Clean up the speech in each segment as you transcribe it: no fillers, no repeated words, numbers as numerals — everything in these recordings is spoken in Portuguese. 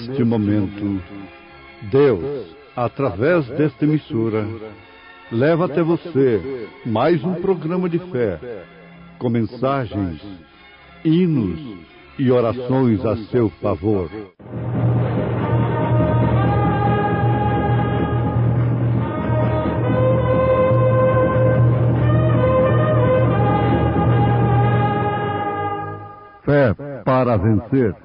Neste momento, Deus, através desta emissora, leva até você mais um programa de fé, com mensagens, hinos e orações a seu favor. Fé para vencer.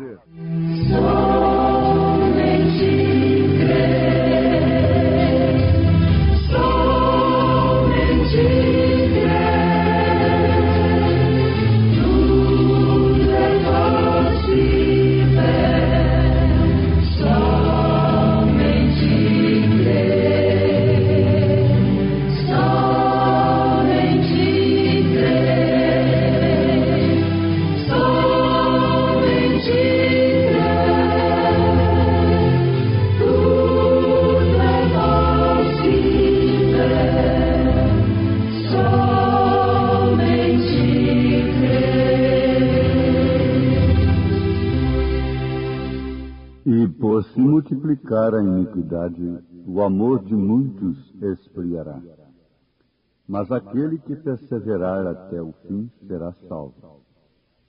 Por se multiplicar a iniquidade, o amor de muitos esfriará. Mas aquele que perseverar até o fim será salvo.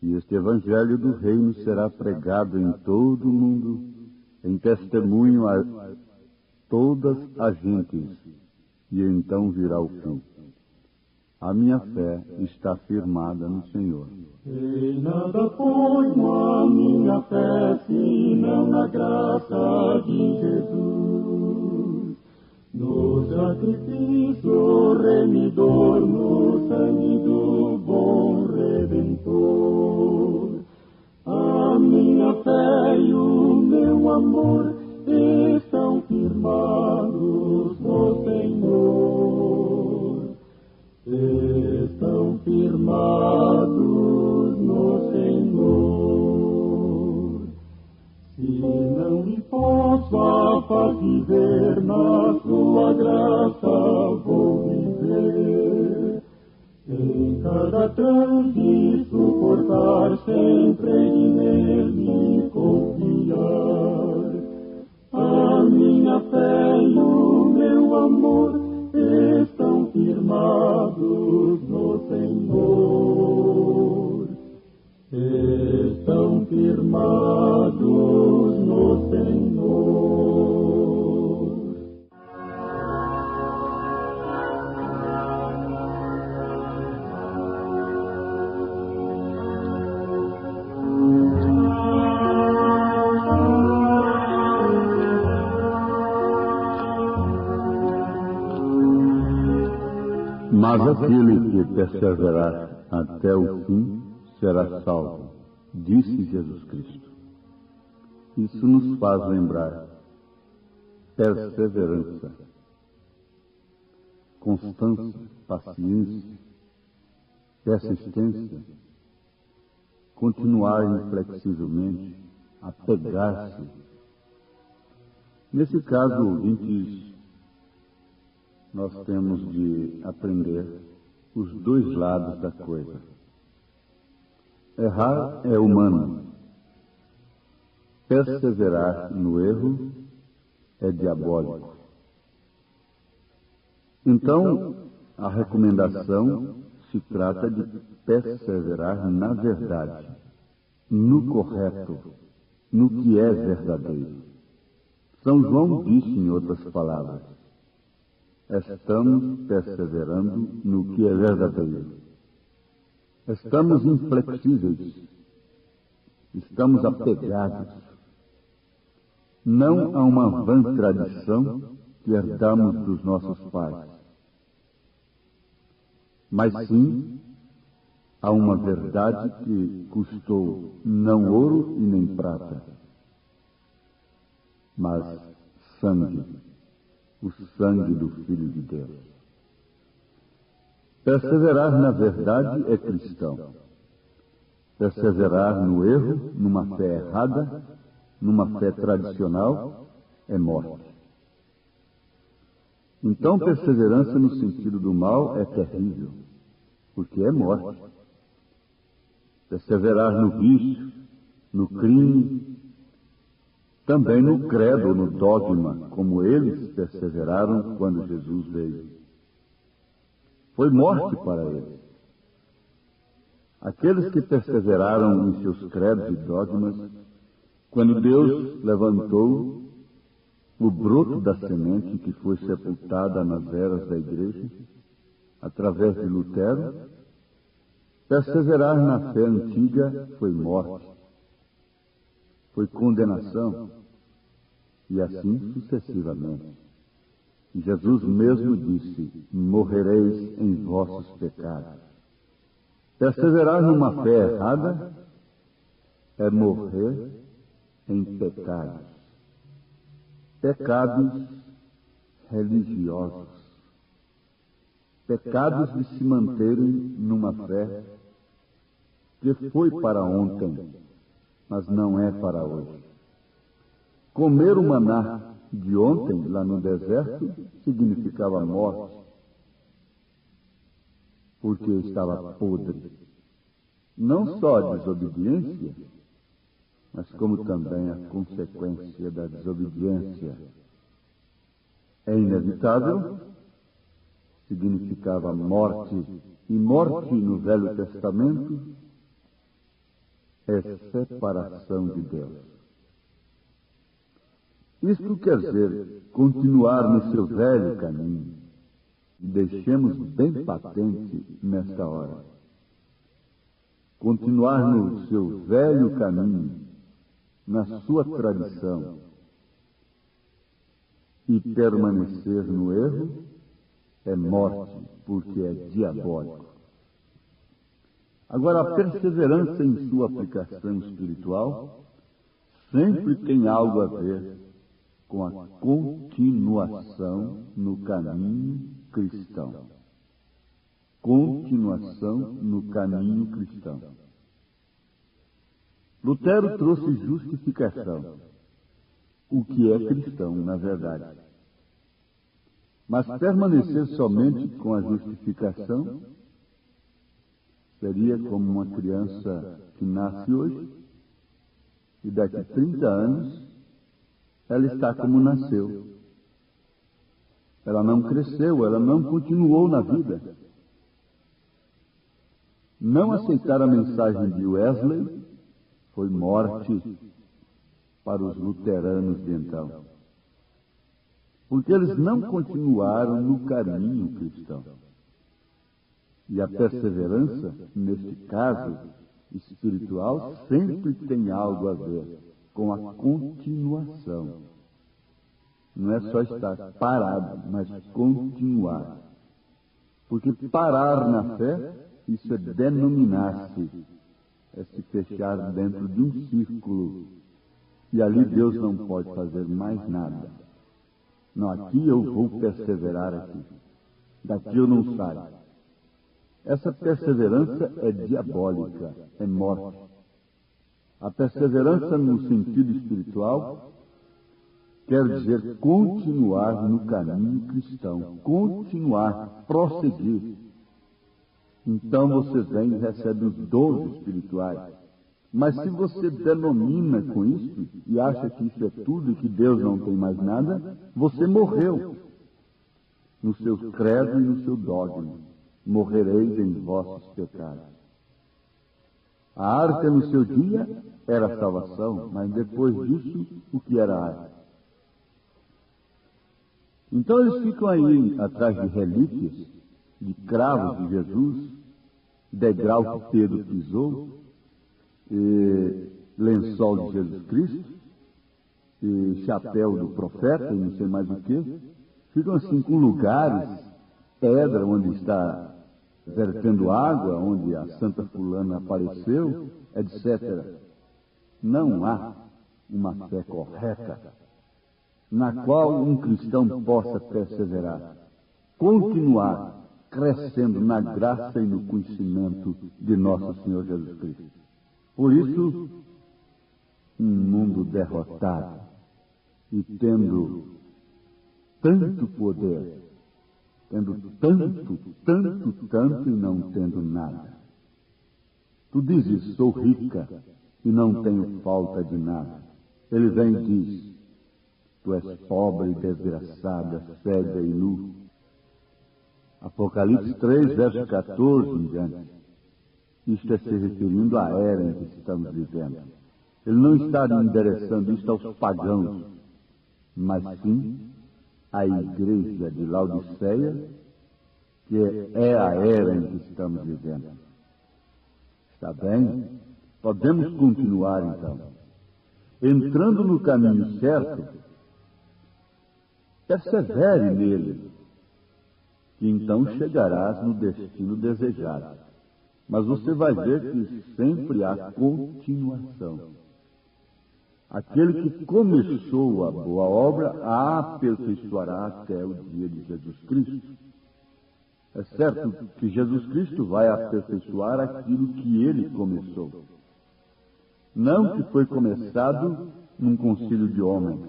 E este evangelho do reino será pregado em todo o mundo, em testemunho a todas as gentes, e então virá o fim. A minha fé está firmada no Senhor. Em nada ponho a minha fé, senão na graça de Jesus. No sacrifício remidor, no sangue do bom Redentor. A minha fé e o meu amor estão firmados no Senhor. Estão firmados no Senhor. Se não lhe posso a face ver, na sua graça vou viver. Em cada transe suportar, sempre nele confiar. A minha fé e o meu amor estão firmados no Senhor. Estão firmados no Senhor. Mas aquele que perseverar até o fim será salvo, disse Jesus Cristo. Isso nos faz lembrar perseverança, constância, paciência, persistência, continuar inflexivelmente, apegar-se. Nesse caso, ouvintes, nós temos de aprender os dois lados da coisa. Errar é humano. Perseverar no erro é diabólico. Então, a recomendação se trata de perseverar na verdade, no correto, no que é verdadeiro. São João disse em outras palavras: estamos perseverando no que é verdadeiro. Estamos inflexíveis. Estamos apegados. Não a uma vã tradição que herdamos dos nossos pais, mas sim a uma verdade que custou não ouro e nem prata, mas sangue. O sangue do Filho de Deus. Perseverar na verdade é cristão. Perseverar no erro, numa fé errada, numa fé tradicional, é morte. Então, perseverança no sentido do mal é terrível, porque é morte. Perseverar no vício, no crime, também no credo, no dogma, como eles perseveraram quando Jesus veio. Foi morte para eles. Aqueles que perseveraram em seus credos e dogmas, quando Deus levantou o broto da semente que foi sepultada nas eras da igreja, através de Lutero, perseverar na fé antiga foi morte, foi condenação, e assim sucessivamente. Jesus mesmo disse: morrereis em vossos pecados. Perseverar numa fé errada é morrer em pecados. Pecados religiosos. Pecados de se manterem numa fé que foi para ontem, mas não é para hoje. Comer o maná de ontem, lá no deserto, significava morte, porque estava podre. Não só a desobediência, mas como também a consequência da desobediência. É inevitável, significava morte, e morte no Velho Testamento é separação de Deus. Isto quer dizer continuar no seu velho caminho, e deixemos bem patente nesta hora. Continuar no seu velho caminho, na sua tradição, e permanecer no erro é morte, porque é diabólico. Agora, a perseverança em sua aplicação espiritual sempre tem algo a ver com a continuação no caminho cristão. Continuação no caminho cristão. Lutero trouxe justificação, o que é cristão, na verdade. Mas permanecer somente com a justificação seria como uma criança que nasce hoje e daqui a 30 anos ela está como nasceu. Ela não cresceu, ela não continuou na vida. Não aceitar a mensagem de Wesley foi morte para os luteranos de então. Porque eles não continuaram no caminho cristão. E a perseverança, neste caso espiritual, sempre tem algo a ver com a continuação. Não é só estar parado, mas continuar. Porque parar na fé, isso é denominar-se, é se fechar dentro de um círculo. E ali Deus não pode fazer mais nada. Não, aqui eu vou perseverar aqui. Daqui eu não saio. Essa perseverança é diabólica, é morte. A perseverança no sentido espiritual quer dizer continuar no caminho cristão, continuar, prosseguir. Então você vem e recebe os dons espirituais. Mas se você denomina com isso e acha que isso é tudo e que Deus não tem mais nada, você morreu no seu credo e no seu dogma. Morrereis em vossos pecados. A arca no seu dia era a salvação, mas depois disso, o que era a arca? Então eles ficam aí atrás de relíquias, de cravos de Jesus, degrau que Pedro pisou, lençol de Jesus Cristo, chapéu do profeta e não sei mais o que. Ficam assim com lugares, pedra onde está vertendo água, onde a Santa Fulana apareceu, etc. Não há uma fé correta na qual um cristão possa perseverar, continuar crescendo na graça e no conhecimento de nosso Senhor Jesus Cristo. Por isso, um mundo derrotado e tendo tanto poder, tendo tanto e não tendo nada. Tu dizes, sou rica e não tenho falta de nada. Ele vem e diz: tu és pobre, desgraçada, cega e nu. Apocalipse 3, verso 14 em diante. Isto é se referindo à era em que estamos vivendo. Ele não está endereçando isto aos pagãos, mas sim à igreja de Laodiceia, que é a era em que estamos vivendo. Está bem? Podemos continuar então. Entrando no caminho certo, persevere nele, que então chegarás no destino desejado. Mas você vai ver que sempre há continuação. Aquele que começou a boa obra a aperfeiçoará até o dia de Jesus Cristo. É certo que Jesus Cristo vai aperfeiçoar aquilo que ele começou. Não que foi começado num concílio de homens,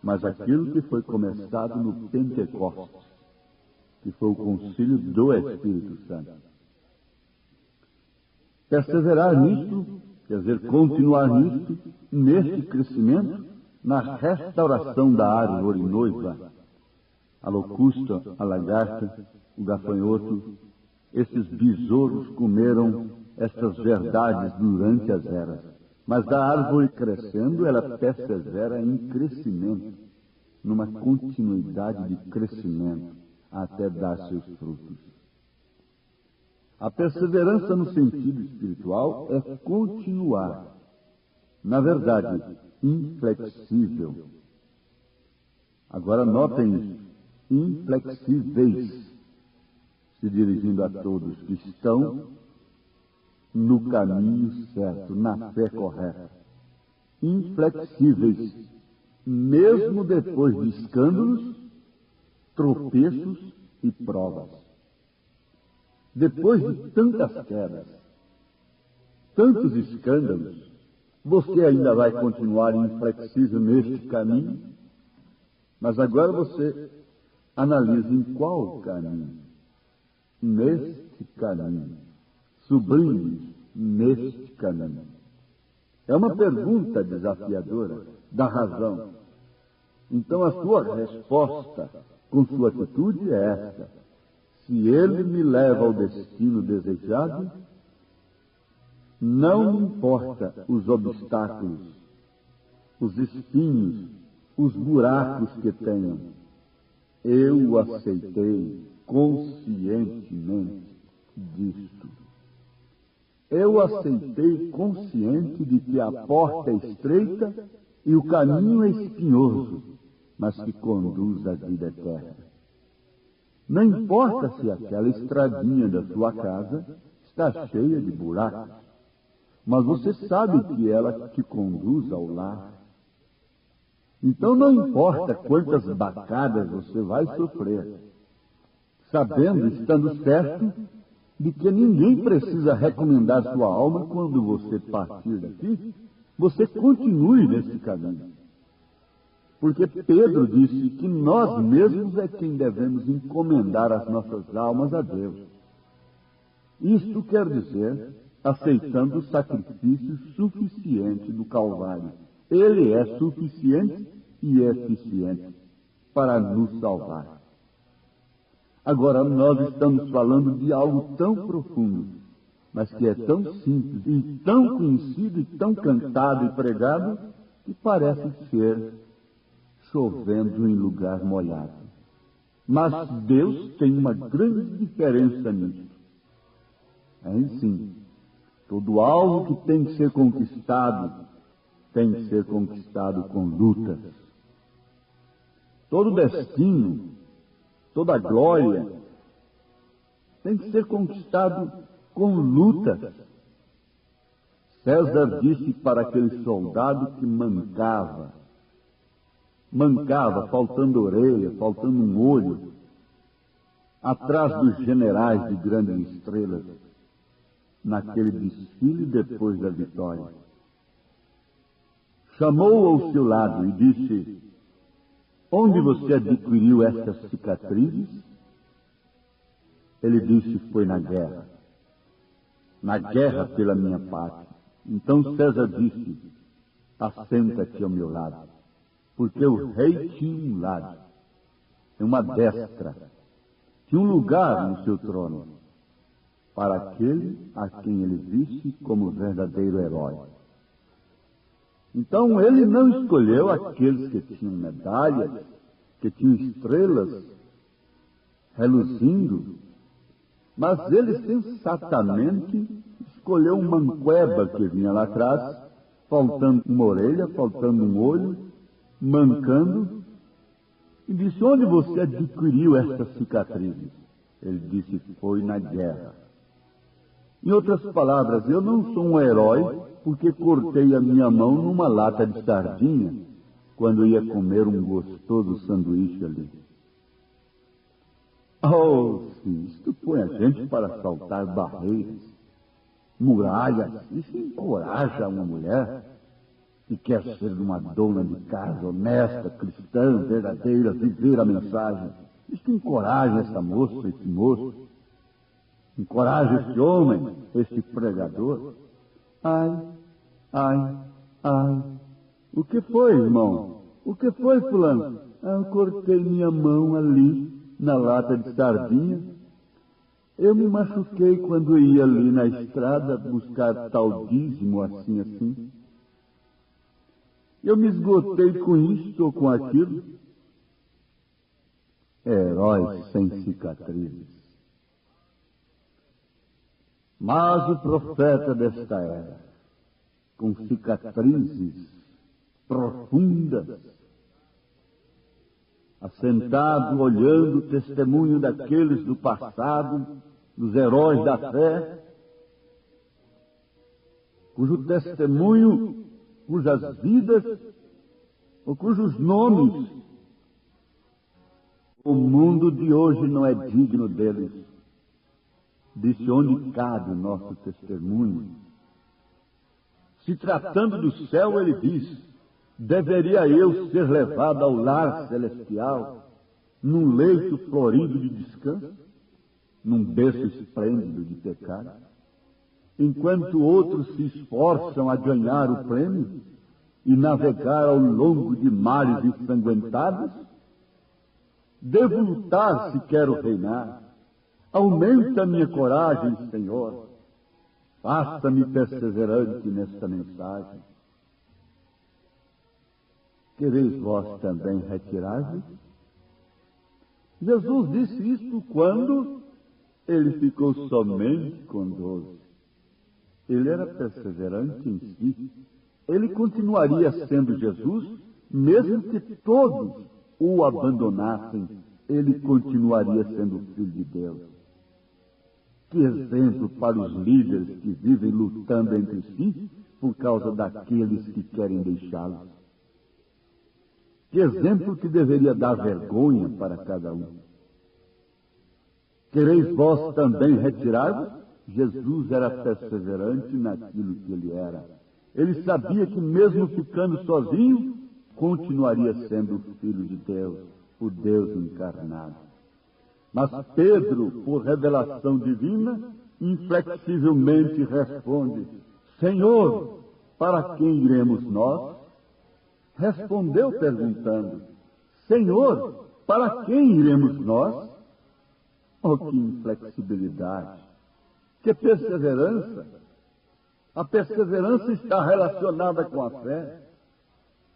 mas aquilo que foi começado no Pentecostes, que foi o concílio do Espírito Santo. Perseverar nisto, quer dizer, continuar nisto, neste crescimento, na restauração da árvore noiva, a locusta, a lagarta, o gafanhoto, esses besouros comeram estas verdades durante as eras. Mas a árvore crescendo, ela persevera em crescimento, numa continuidade de crescimento, até dar seus frutos. A perseverança no sentido espiritual é continuar, na verdade, inflexível. Agora notem isso, inflexíveis, se dirigindo a todos que estão no caminho certo, na fé correta. Inflexíveis, mesmo depois de escândalos, tropeços e provas. Depois de tantas quedas, tantos escândalos, você ainda vai continuar inflexível neste caminho? Mas agora você analisa em qual caminho? Neste caminho. Sublime neste caminho. É uma pergunta desafiadora da razão. Então a sua resposta, com sua atitude, é esta: se ele me leva ao destino desejado, não me importa os obstáculos, os espinhos, os buracos que tenham. Eu o aceitei conscientemente disto. Eu aceitei consciente de que a porta é estreita e o caminho é espinhoso, mas que conduz à vida eterna. Não importa se aquela estradinha da sua casa está cheia de buracos, mas você sabe que ela te conduz ao lar. Então não importa quantas bacadas você vai sofrer, sabendo, estando certo, de que ninguém precisa recomendar sua alma quando você partir daqui, você continue nesse caminho. Porque Pedro disse que nós mesmos é quem devemos encomendar as nossas almas a Deus. Isto quer dizer, aceitando o sacrifício suficiente do Calvário. Ele é suficiente e eficiente para nos salvar. Agora, nós estamos falando de algo tão profundo, mas que é tão simples, e tão conhecido, e tão cantado e pregado, que parece ser chovendo em lugar molhado. Mas Deus tem uma grande diferença nisso. Sim, todo algo que tem que ser conquistado, tem que ser conquistado com lutas. Todo destino, toda glória, tem que ser conquistado com lutas. César disse para aquele soldado que mancava, faltando orelha, faltando um olho, atrás dos generais de grandes estrelas, naquele desfile depois da vitória. Chamou-o ao seu lado e disse: onde você adquiriu estas cicatrizes? Ele disse: foi na guerra pela minha pátria. Então César disse: assenta-te ao meu lado, porque o rei tinha um lado, uma destra, tinha um lugar no seu trono, para aquele a quem ele visse como verdadeiro herói. Então ele não escolheu aqueles que tinham medalhas, que tinham estrelas reluzindo, mas ele sensatamente escolheu um manqueba que vinha lá atrás, faltando uma orelha, faltando um olho, mancando, e disse: onde você adquiriu estas cicatrizes? Ele disse: foi na guerra. Em outras palavras, eu não sou um herói porque cortei a minha mão numa lata de sardinha quando ia comer um gostoso sanduíche ali. Oh, sim, isto põe a gente para saltar barreiras, muralhas. Isso encoraja uma mulher que quer ser uma dona de casa honesta, cristã, verdadeira, viver a mensagem. Isso encoraja essa moça, esse moço. Encoraja esse homem, esse pregador. Ai, ai, ai. O que foi, irmão? O que foi, fulano? Eu cortei minha mão ali, na lata de sardinha. Eu me machuquei quando ia ali na estrada buscar tal dízimo, assim. Eu me esgotei com isto ou com aquilo. Heróis sem cicatrizes. Mas o profeta desta era, com cicatrizes profundas, assentado, olhando o testemunho daqueles do passado, dos heróis da fé, cujo testemunho, cujas vidas, ou cujos nomes, o mundo de hoje não é digno deles. Disse: onde cabe o nosso testemunho? Se tratando do céu, ele diz: deveria eu ser levado ao lar celestial, num leito florido de descanso, num berço esplêndido de pecado, enquanto outros se esforçam a ganhar o prêmio e navegar ao longo de mares ensanguentados? Devo lutar se quero reinar. Aumenta a minha coragem, Senhor. Faça-me perseverante nesta mensagem. Quereis vós também retirar-vos? Jesus disse isto quando ele ficou somente com 12. Ele era perseverante em si. Ele continuaria sendo Jesus, mesmo que todos o abandonassem. Ele continuaria sendo Filho de Deus. Que exemplo para os líderes que vivem lutando entre si por causa daqueles que querem deixá-los. Que exemplo que deveria dar vergonha para cada um. Quereis vós também retirar-vos? Jesus era perseverante naquilo que ele era. Ele sabia que mesmo ficando sozinho, continuaria sendo o Filho de Deus, o Deus encarnado. Mas Pedro, por revelação divina, inflexivelmente responde: Senhor, para quem iremos nós? Respondeu perguntando: Senhor, para quem iremos nós? Oh, que inflexibilidade! Que perseverança! A perseverança está relacionada com a fé.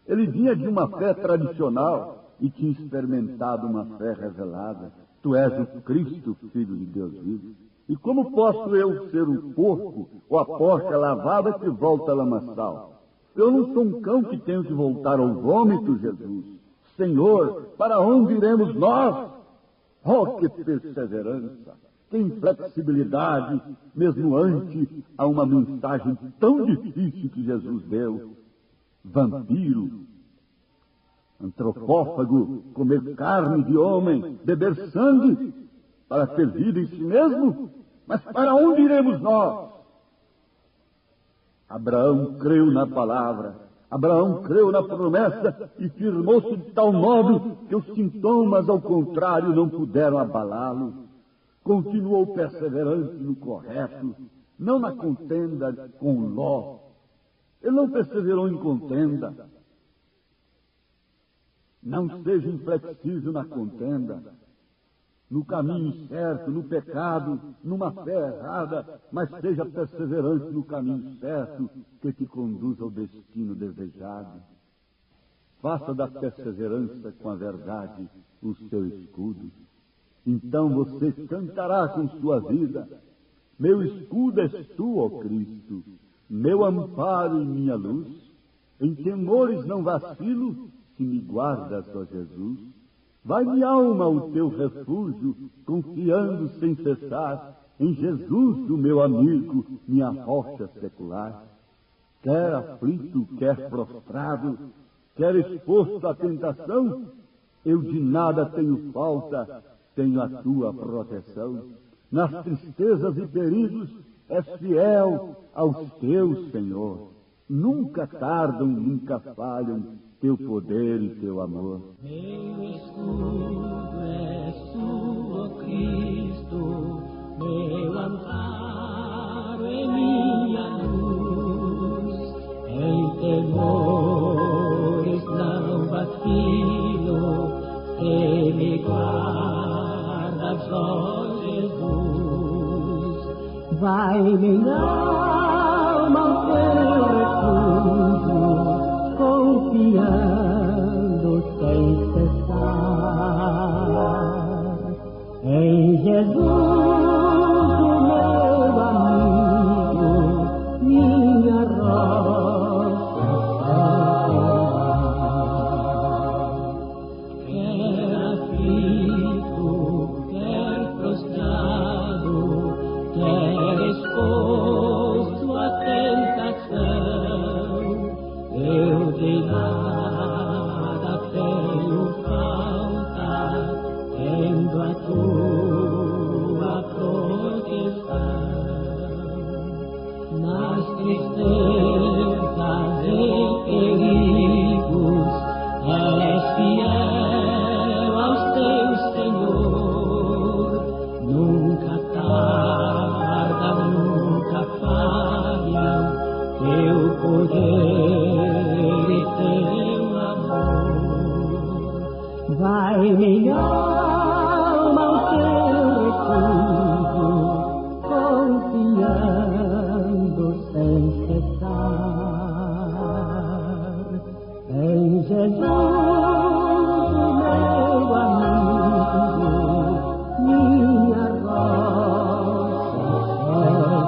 Ele vinha de uma fé tradicional e tinha experimentado uma fé revelada. Tu és o Cristo, Filho de Deus vivo. E como posso eu ser o porco ou a porca lavada que volta a lamaçal? Eu não sou um cão que tenho que voltar ao vômito, Jesus. Senhor, para onde iremos nós? Oh, que perseverança, que inflexibilidade, mesmo ante a uma mensagem tão difícil que Jesus deu. Vampiro, antropófago, comer carne de homem, beber sangue, para ter vida em si mesmo? Mas para onde iremos nós? Abraão creu na palavra, Abraão creu na promessa e firmou-se de tal modo que os sintomas, ao contrário, não puderam abalá-lo. Continuou perseverante no correto, não na contenda com Ló, Ele não perseverou em contenda. Não seja inflexível na contenda, no caminho certo, no pecado, numa fé errada, mas seja perseverante no caminho certo que te conduz ao destino desejado. Faça da perseverança com a verdade o seu escudo. Então você cantará com sua vida: meu escudo és tu, ó Cristo, meu amparo e minha luz. Em temores não vacilo, se me guardas, ó Jesus. Vai minha alma ao teu refúgio, confiando sem cessar em Jesus, o meu amigo, minha rocha secular. Quer aflito, quer prostrado, quer exposto à tentação, eu de nada tenho falta, tenho a tua proteção. Nas tristezas e perigos, és fiel aos teus, Senhor. Nunca tardam, nunca falham teu poder e teu amor. Meu escudo és tu, ó Cristo, meu amparo e minha luz. Em temores não vacilo, se me guardas, ó Jesus. Vai minha alma ao teu refúgio, confiando sem cessar em Jesus, o meu amigo, minha rocha secular. Quer aflito, quer prostrado, quer exposto à tentação, eu de nada tenho falta, tendo a tua proteção. Nas tristezas e perigos, és fiel aos teus, Senhor. Nunca tarda, nunca falha teu poder e teu amor. Vai minha alma ao teu refúgio, confiando sem cessar em Jesus, o meu amigo, minha rocha secular.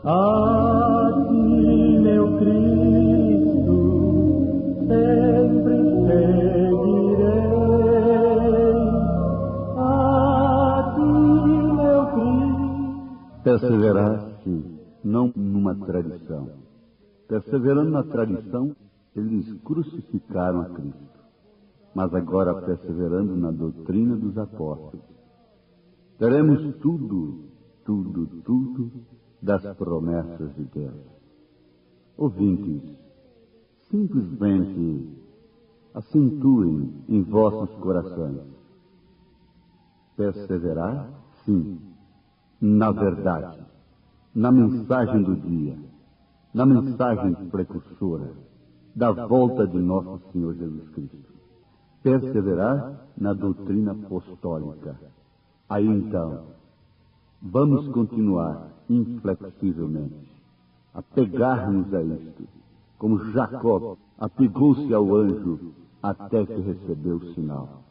A ti, meu Cristo, sempre seguirei. A ti, meu Cristo. Perseveraste não numa tradição. Perseverando na tradição, eles crucificaram a Cristo. Mas agora, perseverando na doutrina dos apóstolos, teremos tudo das promessas de Deus. Ouvintes, simplesmente acentuem em vossos corações: perseverar, sim, na verdade, na mensagem do dia, na mensagem precursora da volta de nosso Senhor Jesus Cristo. Perseverar na doutrina apostólica. Aí então, vamos continuar inflexivelmente a pegar-nos a isto, como Jacó apegou-se ao anjo até que recebeu o sinal,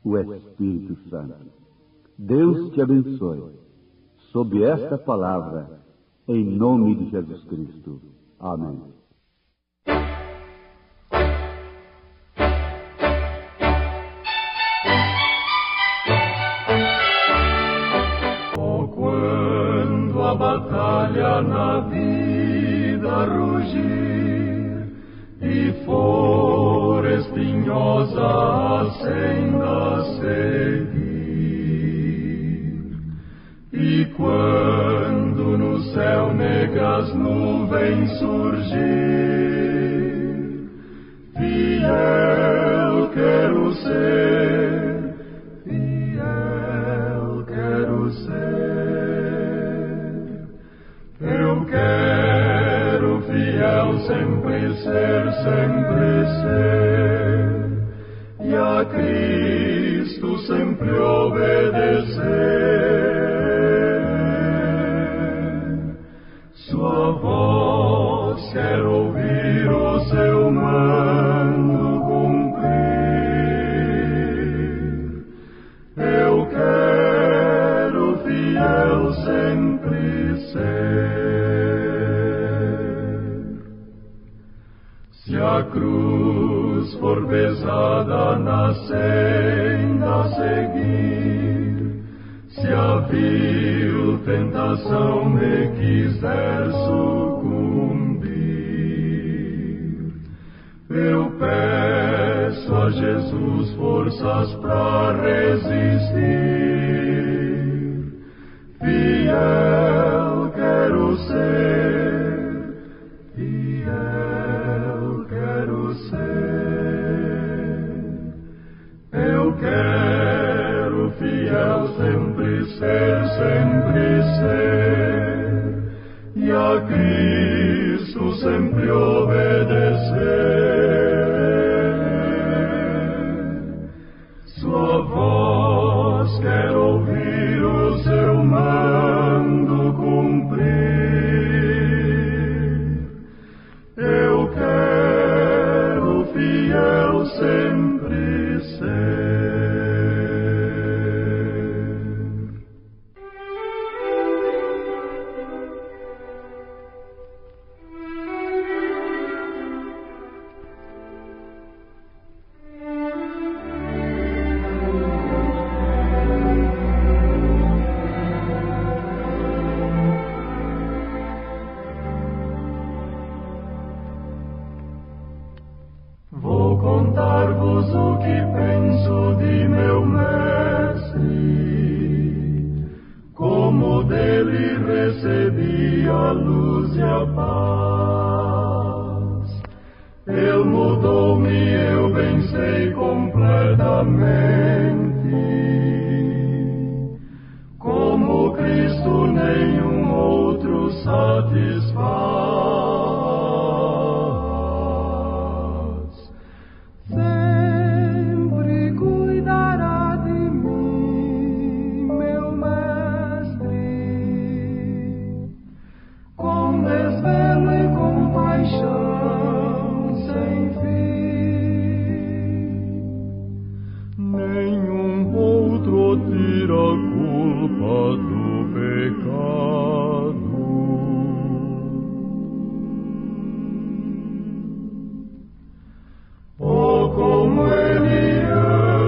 o Espírito Santo. Deus te abençoe, sob esta palavra, em nome de Jesus Cristo. Amém. Oh, quando a batalha na vida rugir e for espinhosa a senda seguir, e quando no céu negras nuvens surgir, fiel quero ser, fiel quero ser. sempre ser, e a Cristo sempre obedecer. Sua voz quer ouvir, o seu mando cumprir. Eu quero fiel sempre ser. Se a cruz for pesada na senda a seguir, se a vil tentação me quiser sucumbir, eu peço a Jesus forças para resistir. Fiel quero ser, fiel quero ser. Eu quero fiel sempre ser, e a Cristo sempre obedecer. Sua voz quer ouvir, o seu mando cumprir. Eu quero fiel sempre ser. Vou contar-vos o que penso de meu mestre, como dele recebi a luz e a paz. Ele mudou-me, eu bem sei completamente. Como Cristo nenhum outro satisfaz. Sempre cuidará de mim, meu mestre, com desvelo e compaixão sem fim. Nenhum outro tira a culpa do pecado. Oh, como Ele ama-me.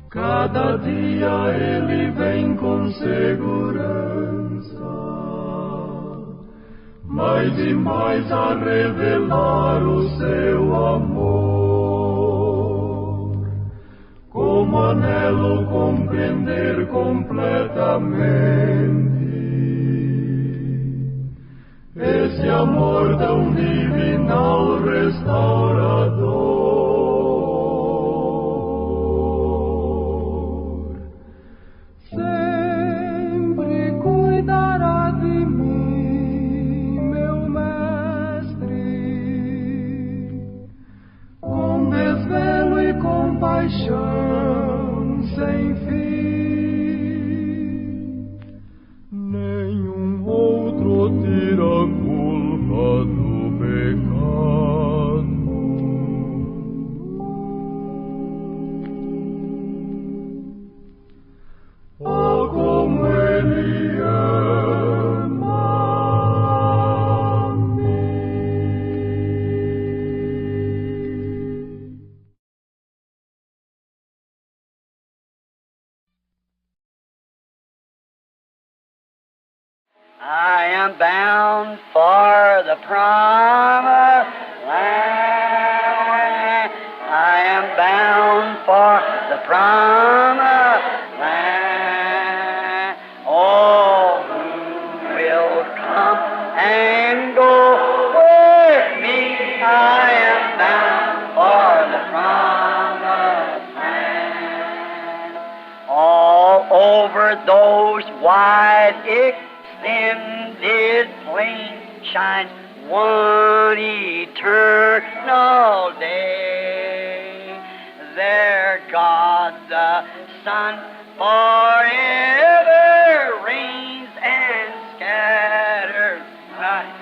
Cada dia Ele vem com segurança, mais e mais a revelar o seu amor. Como anelo compreender completamente esse amor tão divinal restaurador. Sempre cuidará de mim, meu mestre, com desvelo e compaixão sem fim. Nenhum outro tira a culpa do pecado. Oh, como Ele ama-me. I am bound for the promised land. wide extended plain shines one eternal day. There God the Son forever reigns and scatters night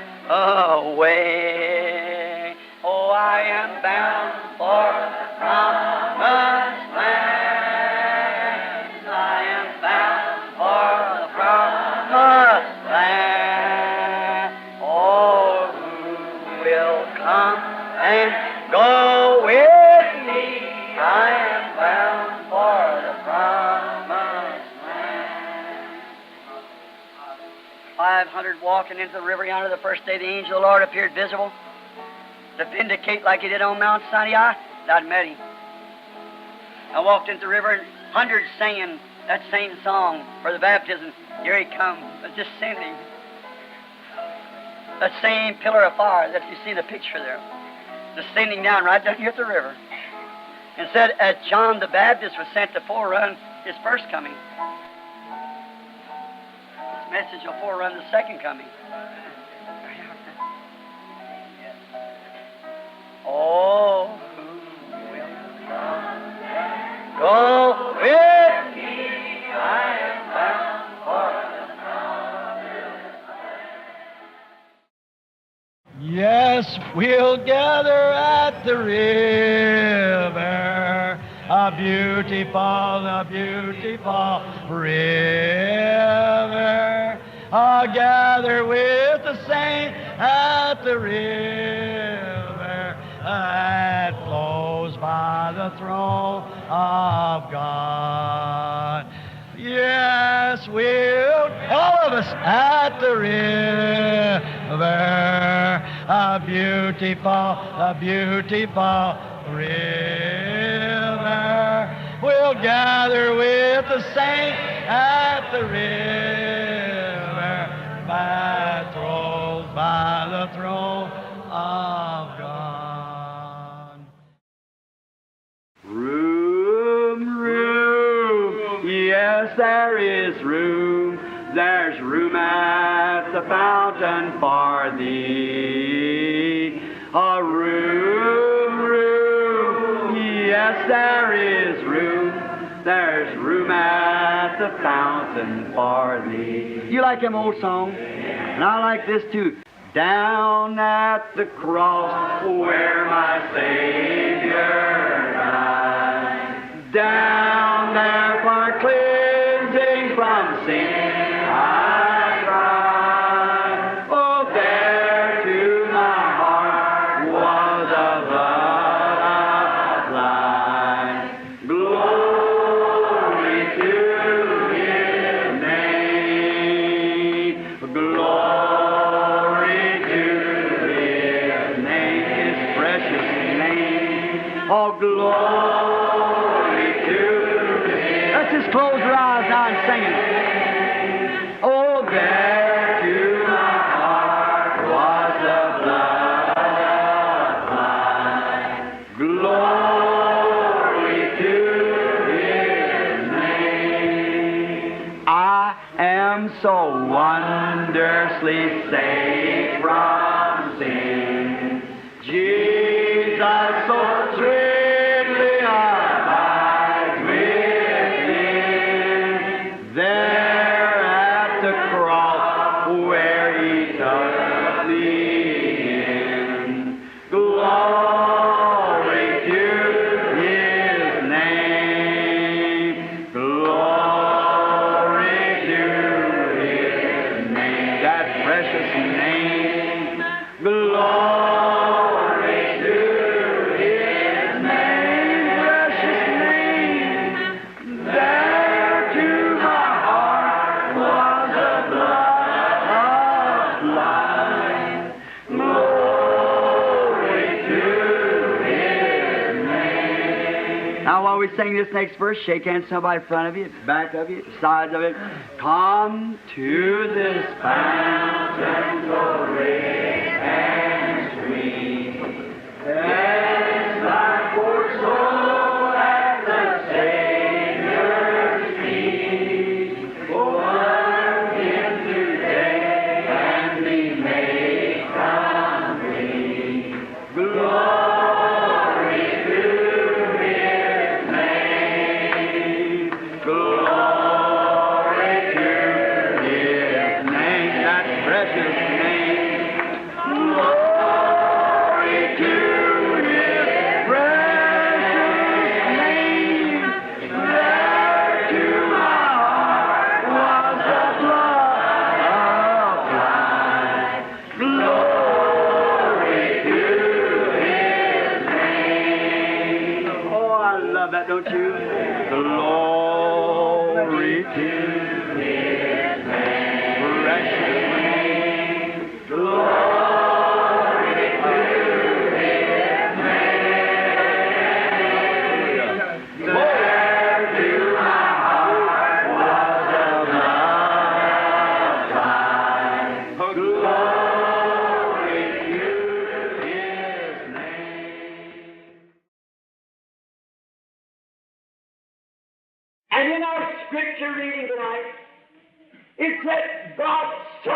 away. Oh, I am bound for the promised land. I am bound for the promised land. Oh, who will come and go with me? I am bound for the promised land. 500 walking into the river yonder the first day the angel of the Lord appeared visible to vindicate like he did on Mount Sinai. I'd met him. I walked into the river and hundreds singing that same song for the baptism. Here he comes, descending. That same pillar of fire that you see in the picture there, descending down right down here at the river. And said, as John the Baptist was sent to forerun his first coming, this message will forerun the second coming. Oh, who will go with me? I am bound for the promised land. Yes, we'll gather at the river, a beautiful river. I'll gather with the saints at the river that flows by the throne of God. Yes, we'll, all of us, at the river, a beautiful river. We'll gather with the saints at the river that flows by the throne of God. Room, yes, there is room. There's room at the fountain for thee. A room, yes, there is room. There's room at the fountain for thee. You like them old songs? And I like this too. Down at the cross where my Savior died. Down there for cleansing from sin I cried. Oh, there to my heart was a blood applied. Glory to His name. Glory to His name, His precious name. Oh, glory to His. Let's just close our eyes now and sing it. Oh, there to my heart was the blood applied. Glory to His name. I am so wondrously saved from sin. Jesus so sweetly abides within. There at the cross where He took me in. Glory to His name. Glory to His name. That precious name. Glory to His name. Precious name. There to my heart was the blood applied. Glory to His name. Now while we sing this next verse, shake hands with somebody in front of you, back of you, sides of it. Come to this fountain so great and sweet. Cleanse thy poor soul at the Savior's feet. Oh, that God so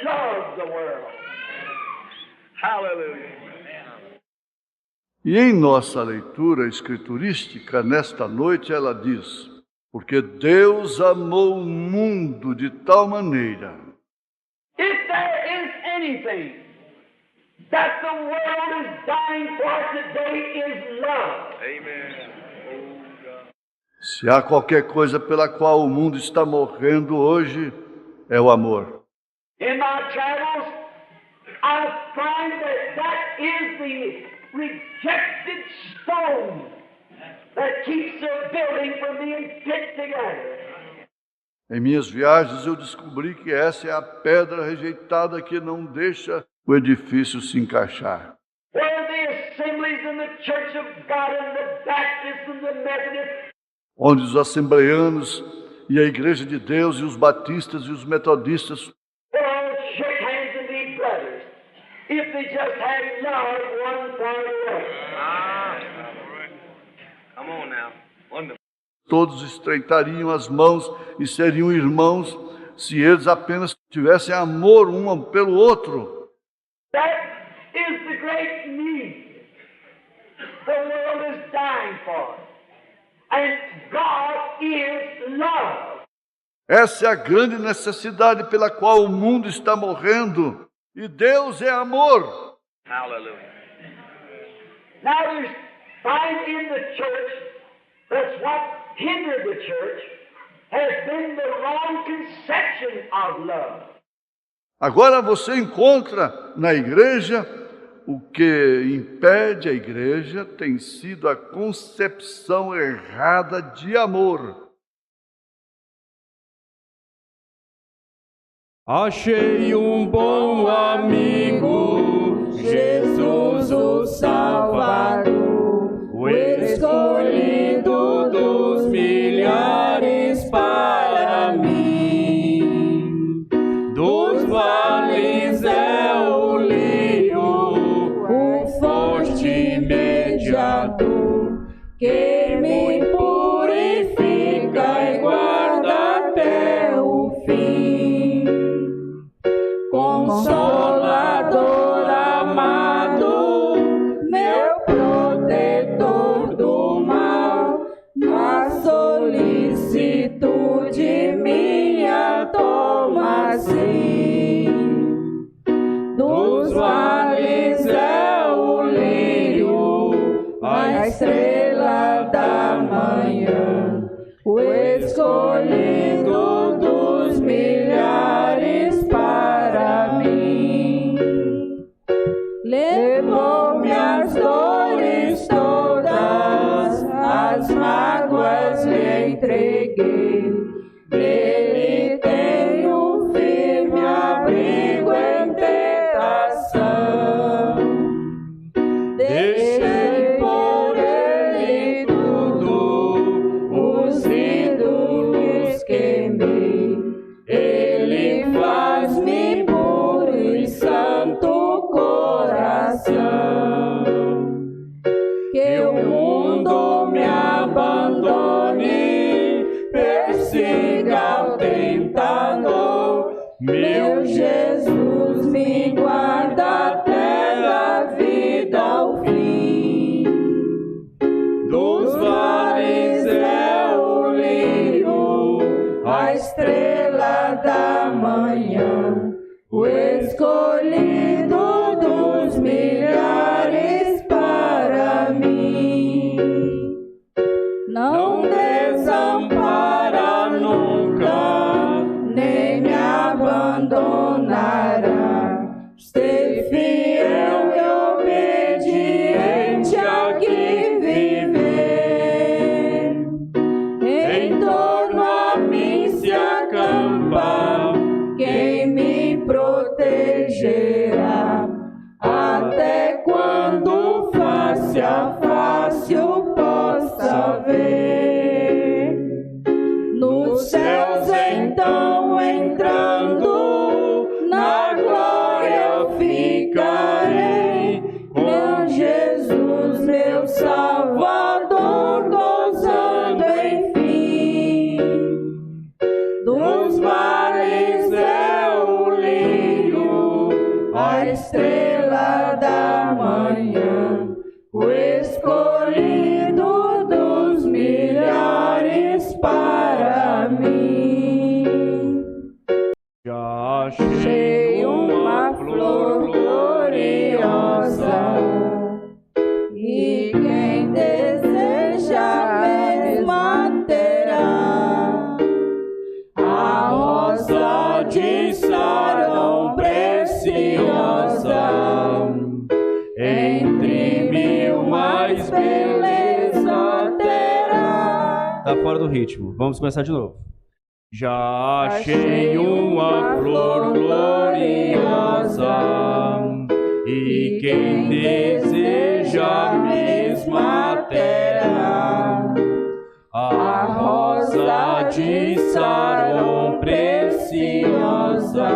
loved the world. Hallelujah. E em nossa leitura escriturística, nesta noite, ela diz: porque Deus amou o mundo de tal maneira. If there is anything that the world is dying for today is love. Amen. Se há qualquer coisa pela qual o mundo está morrendo hoje, é o amor. In my travels, I find that is the rejected stone that keeps a building from being fit together. Em minhas viagens eu descobri que essa é a pedra rejeitada que não deixa o edifício se encaixar. Where the assemblies in the Church of God and the Baptists and the Methodists, onde os assembleanos e a Igreja de Deus e os batistas e os metodistas all shake hands and be brothers if they just had love one for the other. Come on now. Wonderful. todos estreitariam as mãos e seriam irmãos se eles apenas tivessem amor um pelo outro. That is the great need the world is dying for. And God is love. Essa é a grande necessidade pela qual o mundo está morrendo. E Deus é amor. Hallelujah. Now there's find in the church that's what hindered the church has been the wrong conception of love. Agora você encontra na igreja o que impede a igreja tem sido a concepção errada de amor. Achei um bom amigo, Jesus o Salvador, o escolhido dos milhares para mim. Dos vales é o lírio, o forte mediador, que me purifica e guarda até o fim. Consolador amado, meu protetor do mal, na solicitude minha toma assim. Dos vales é o lírio, a estrela da manhã, o escolhido dos milhares para mim. Levou-me as dores todas, as mágoas lhe entreguei. Nele tenho firme abrigo em tentação. Deixei por ele tudo, os ídolos queimei. Ele faz-me puro e santo coração. Que o mundo me abandone, persiga o tentador. Meu Jesus me guarda até da vida ao fim. Dos vales é o lírio, a estrela da manhã, o escolhido dos milhares para mim. Não desampara nunca, nem me abandonará. Stay fiel e obediente aqui viver. Em torno a mim se acampa quem me protegerá, até quando face a face eu possa ver. Nos céus então entrando, na glória eu ficarei, com Jesus meu Salvador, gozando enfim. Dos vales estrela da manhã, o escolhido dos milhares para mim. Já Achei uma flor gloriosa, e quem deseja a mesma terá. A rosa de Sarão preciosa, entre mil mais beleza terá. tá fora do ritmo. Vamos começar de novo. Já achei uma flor gloriosa, e quem deseja a mesma terá. A rosa de Sarão preciosa,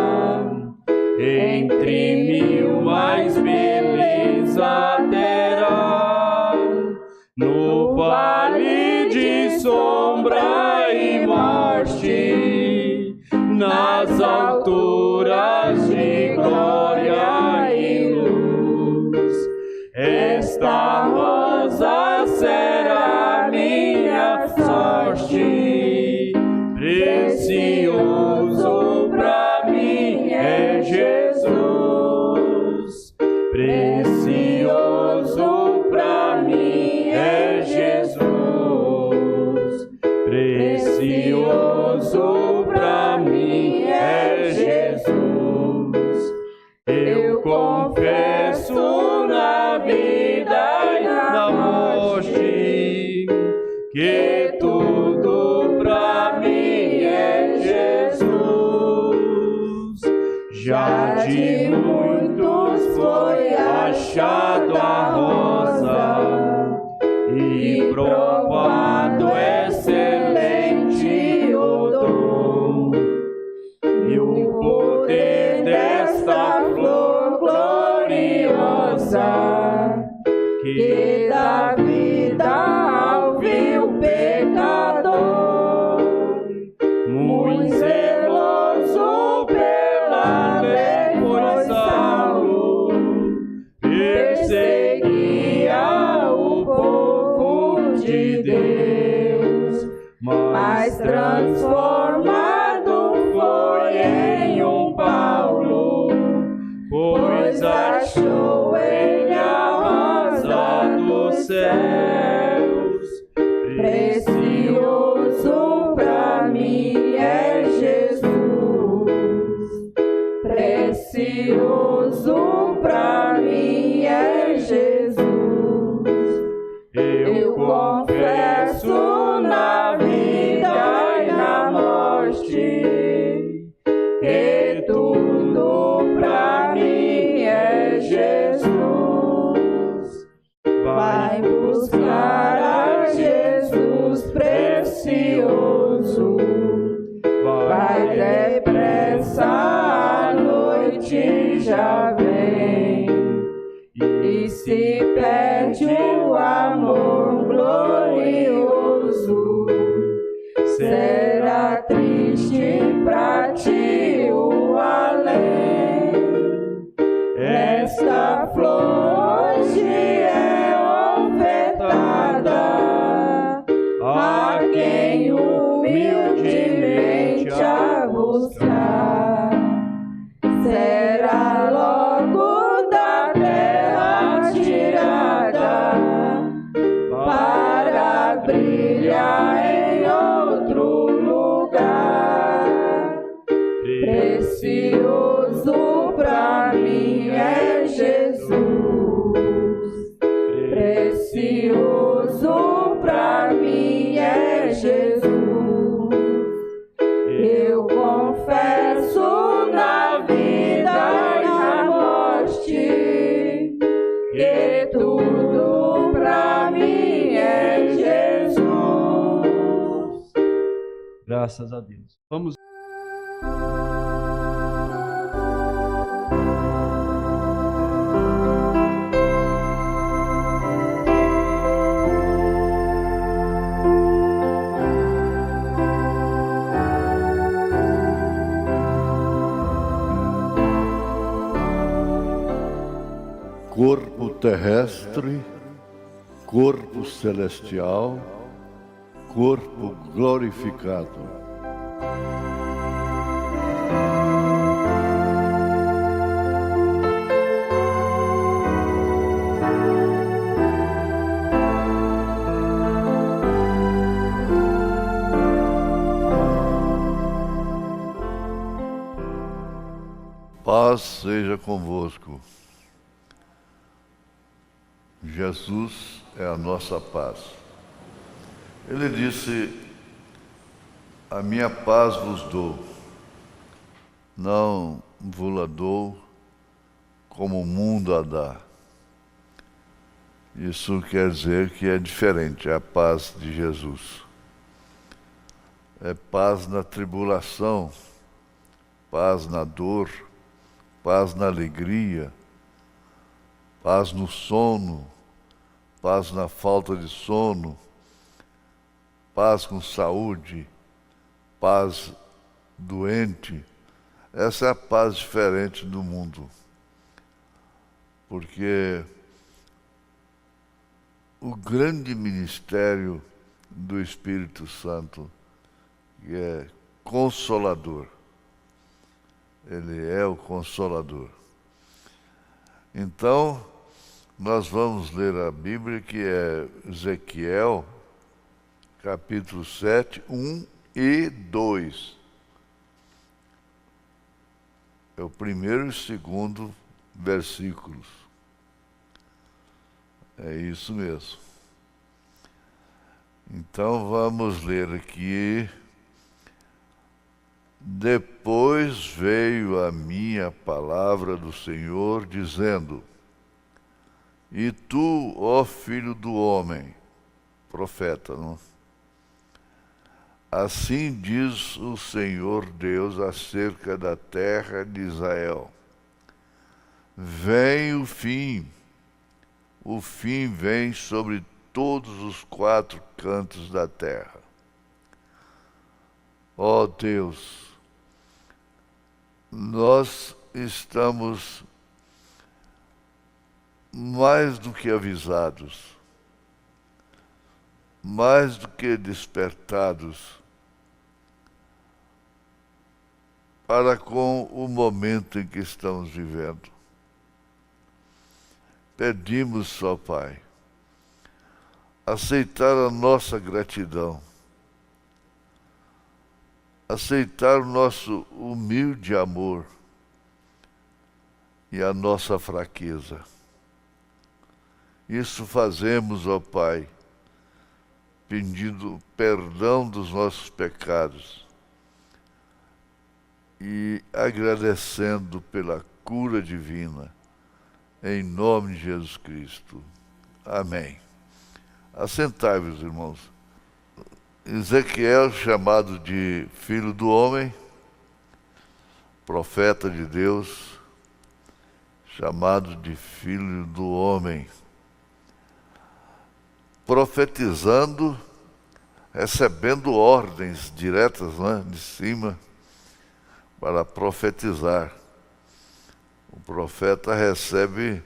entre mil mais beleza terá. No vale de sombra e morte, nas alturas de glória e luz, esta rosa será minha sorte. Precioso pra mim é Jesus. Precioso pra mim é Jesus. Precioso pra mim é Jesus. Eu confesso na vida e na morte que tudo pra mim é Jesus. Já de muitos foi achada a rosa e provado excelente o dom, e o poder desta flor gloriosa que dá vida ao vil pecador. Muito zeloso pela lei foi Saulo, perseguia o povo de Deus, mas transformado foi em um Paulo, pois achou ele a rosa dos céus. Precioso pra mim é Jesus. Precioso pra mim é Jesus. Eu confesso na vida e na morte que tudo pra mim é Jesus. Vai buscar a Jesus precioso, vai depressa, a noite já vem, e se perde o amor glorioso, será triste pra ti o além. Esta flor hoje é ofertada a quem humildemente a buscar. Será logo da terra tirada para brilhar em outro lugar. Precioso pra mim é Jesus. Precioso pra mim é Jesus. Eu confesso na vida e na morte que tudo pra mim é Jesus. Graças a Deus. Vamos. corpo terrestre, corpo celestial, corpo glorificado. Paz seja convosco. Jesus é a nossa paz. Ele disse: a minha paz vos dou, não vos-la dou como o mundo a dá. Isso quer dizer que é diferente, é a paz de Jesus. É paz na tribulação, paz na dor, paz na alegria, paz no sono, paz na falta de sono, paz com saúde, paz doente. Essa é a paz diferente do mundo. Porque o grande ministério do Espírito Santo, que é consolador, ele é o Consolador. Então, nós vamos ler a Bíblia, que é Ezequiel, capítulo 7, 1 e 2. É o primeiro e o segundo versículos. É isso mesmo. Então, vamos ler aqui. Depois veio a minha palavra do Senhor, dizendo: e tu, ó filho do homem, profeta, não? Assim diz o Senhor Deus acerca da terra de Israel: vem o fim vem sobre todos os 4 cantos da terra. Ó Deus, nós estamos mais do que avisados, mais do que despertados para com o momento em que estamos vivendo. Pedimos, ó Pai, aceitar a nossa gratidão, aceitar o nosso humilde amor e a nossa fraqueza. Isso fazemos, ó Pai, pedindo perdão dos nossos pecados e agradecendo pela cura divina, em nome de Jesus Cristo. Amém. Assentai-vos, irmãos. Ezequiel, chamado de filho do homem, profeta de Deus, chamado de filho do homem, profetizando, recebendo ordens diretas, né, de cima, para profetizar. O profeta recebe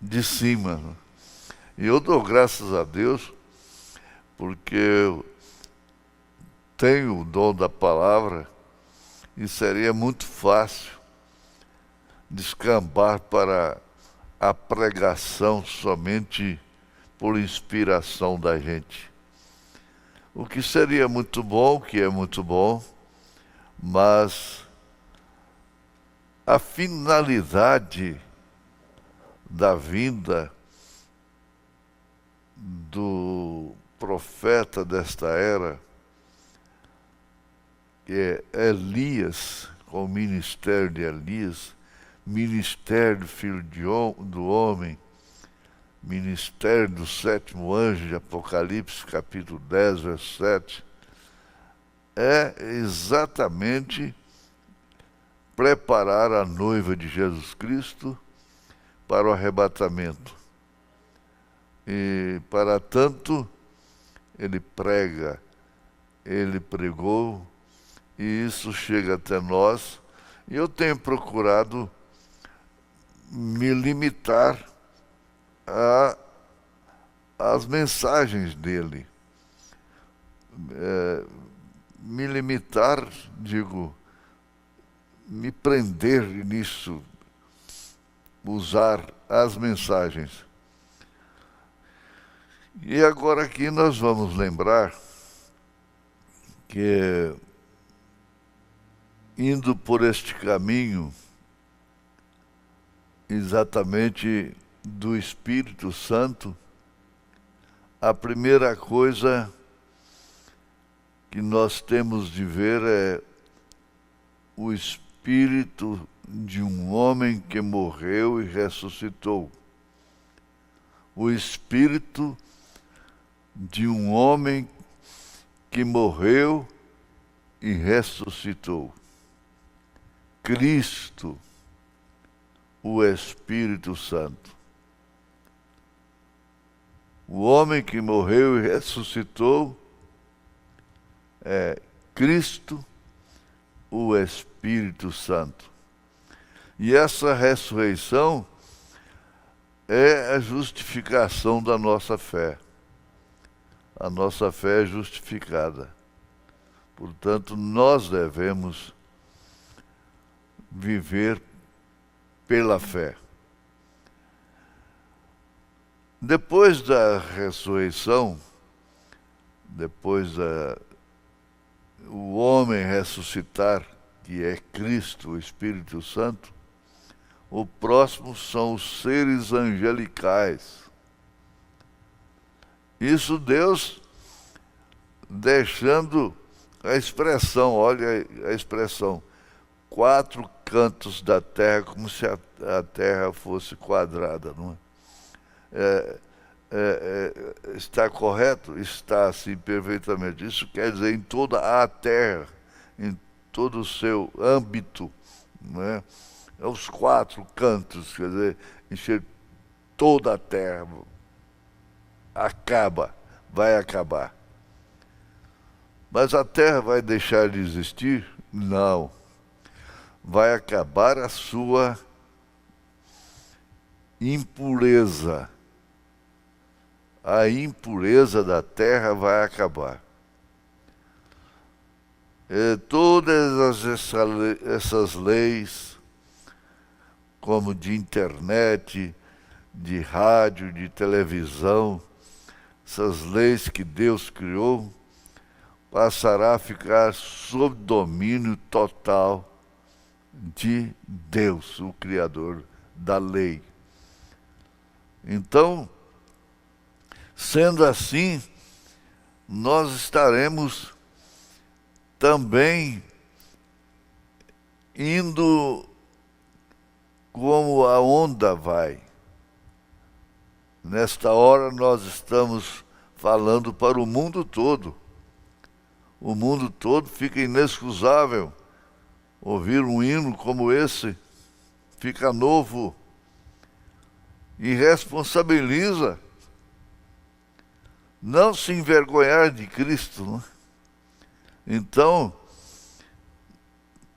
de cima, né? E eu dou graças a Deus, porque eu tenho o dom da palavra e seria muito fácil descambar para a pregação somente por inspiração da gente. O que seria muito bom, que é muito bom, mas a finalidade da vinda do profeta desta era, que é Elias, com o ministério de Elias, ministério do Filho do Homem, ministério do 7º anjo de Apocalipse, capítulo 10, verso 7, é exatamente preparar a noiva de Jesus Cristo para o arrebatamento. E, para tanto, ele prega, ele pregou, e isso chega até nós. E eu tenho procurado me limitar às mensagens dele. Me limitar, digo, me prender nisso, usar as mensagens. E agora aqui nós vamos lembrar que, indo por este caminho, exatamente do Espírito Santo, a primeira coisa que nós temos de ver é o espírito de um homem que morreu e ressuscitou. O espírito de um homem que morreu e ressuscitou. Cristo, o Espírito Santo. O homem que morreu e ressuscitou é Cristo, o Espírito Santo. E essa ressurreição é a justificação da nossa fé. A nossa fé é justificada. Portanto, nós devemos viver pela fé. Depois da ressurreição, depois o homem ressuscitar, que é Cristo, o Espírito Santo, o próximo são os seres angelicais. Isso Deus deixando a expressão, olha a expressão, 4 cantos da terra, como se a terra fosse quadrada, não é? Está correto? Está, assim, perfeitamente. Isso quer dizer em toda a terra, em todo o seu âmbito, não é? Os 4 cantos, quer dizer, encher toda a terra. Vai acabar. Mas a terra vai deixar de existir? Não. Vai acabar a sua impureza. A impureza da terra vai acabar. Todas essas leis, como de internet, de rádio, de televisão, essas leis que Deus criou, passará a ficar sob domínio total de Deus, o Criador da lei. Então, sendo assim, nós estaremos também indo como a onda vai. Nesta hora nós estamos falando para o mundo todo. O mundo todo fica inexcusável ouvir um hino como esse, fica novo e responsabiliza. Não se envergonhar de Cristo, não é? Então,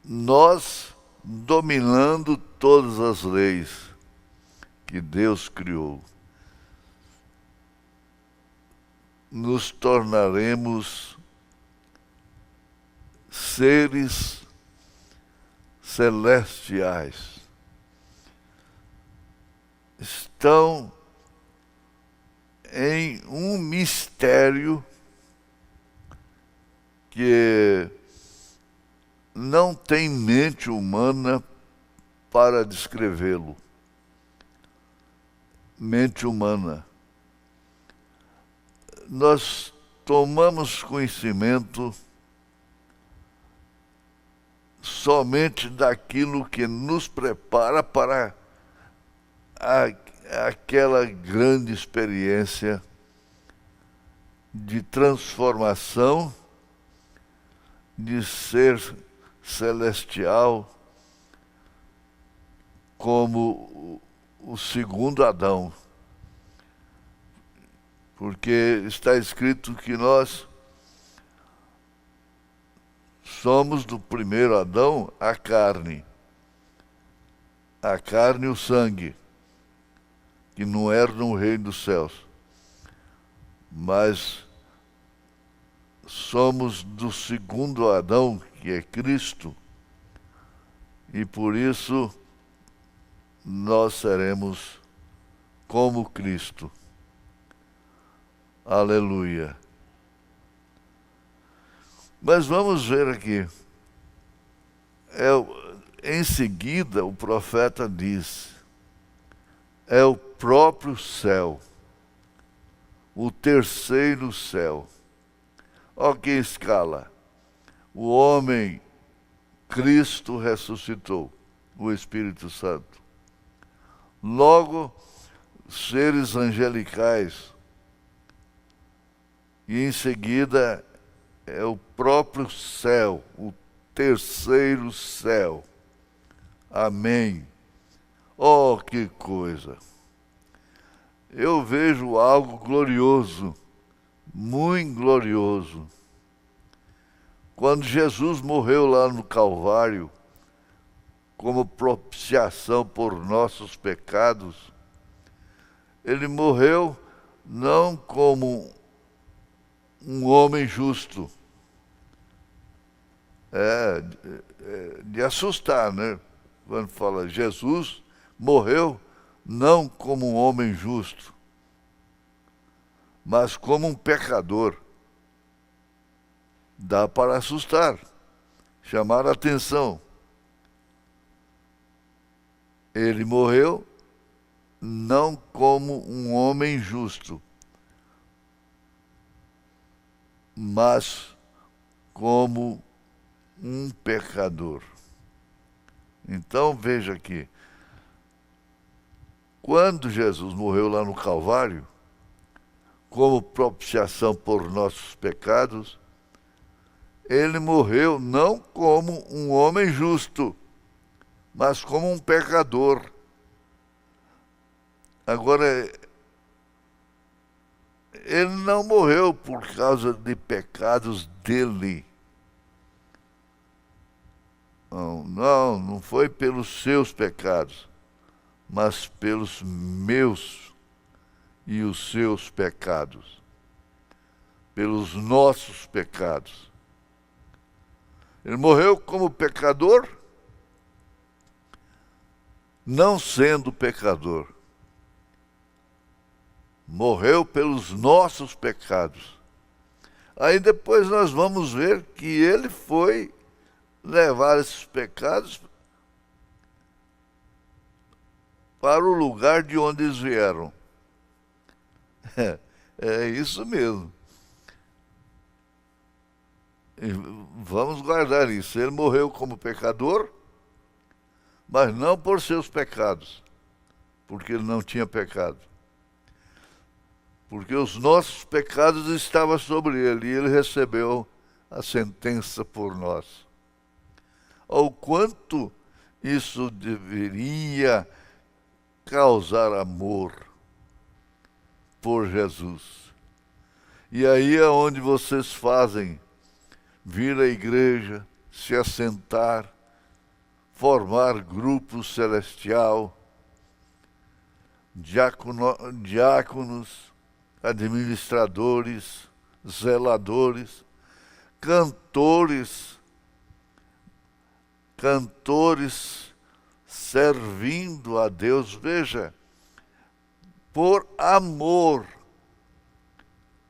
nós, dominando todas as leis que Deus criou, nos tornaremos seres celestiais. Estão em um mistério que não tem mente humana para descrevê-lo. Mente humana. Nós tomamos conhecimento somente daquilo que nos prepara para aquela grande experiência de transformação, de ser celestial, como o segundo Adão. Porque está escrito que nós somos do primeiro Adão a carne. a carne e o sangue, que não herdam o reino dos céus, mas somos do segundo Adão, que é Cristo, e por isso nós seremos como Cristo. Aleluia. Mas vamos ver aqui. Em seguida, o profeta diz: é o próprio céu, o terceiro céu. Olha que escala. O homem, Cristo ressuscitou, o Espírito Santo. Logo, seres angelicais. E em seguida é o próprio céu, o terceiro céu. Amém. Oh, que coisa! Eu vejo algo glorioso, muito glorioso. Quando Jesus morreu lá no Calvário, como propiciação por nossos pecados, ele morreu não como um homem justo. De assustar, né? Quando fala Jesus morreu não como um homem justo, mas como um pecador. Dá para assustar, chamar a atenção. Ele morreu não como um homem justo, mas como um pecador. Então veja aqui, quando Jesus morreu lá no Calvário, como propiciação por nossos pecados, ele morreu não como um homem justo, mas como um pecador. Agora, ele não morreu por causa de pecados dele. Não foi pelos seus pecados, mas pelos meus e os seus pecados, pelos nossos pecados. Ele morreu como pecador, não sendo pecador. Morreu pelos nossos pecados. Aí depois nós vamos ver que ele foi levar esses pecados para o lugar de onde eles vieram. É isso mesmo. E vamos guardar isso. Ele morreu como pecador, mas não por seus pecados, porque ele não tinha pecado. Porque os nossos pecados estavam sobre ele e ele recebeu a sentença por nós. Ao quanto isso deveria causar amor por Jesus. E aí é onde vocês fazem vir à igreja, se assentar, formar grupo celestial, diáconos, administradores, zeladores, cantores servindo a Deus, veja, por amor,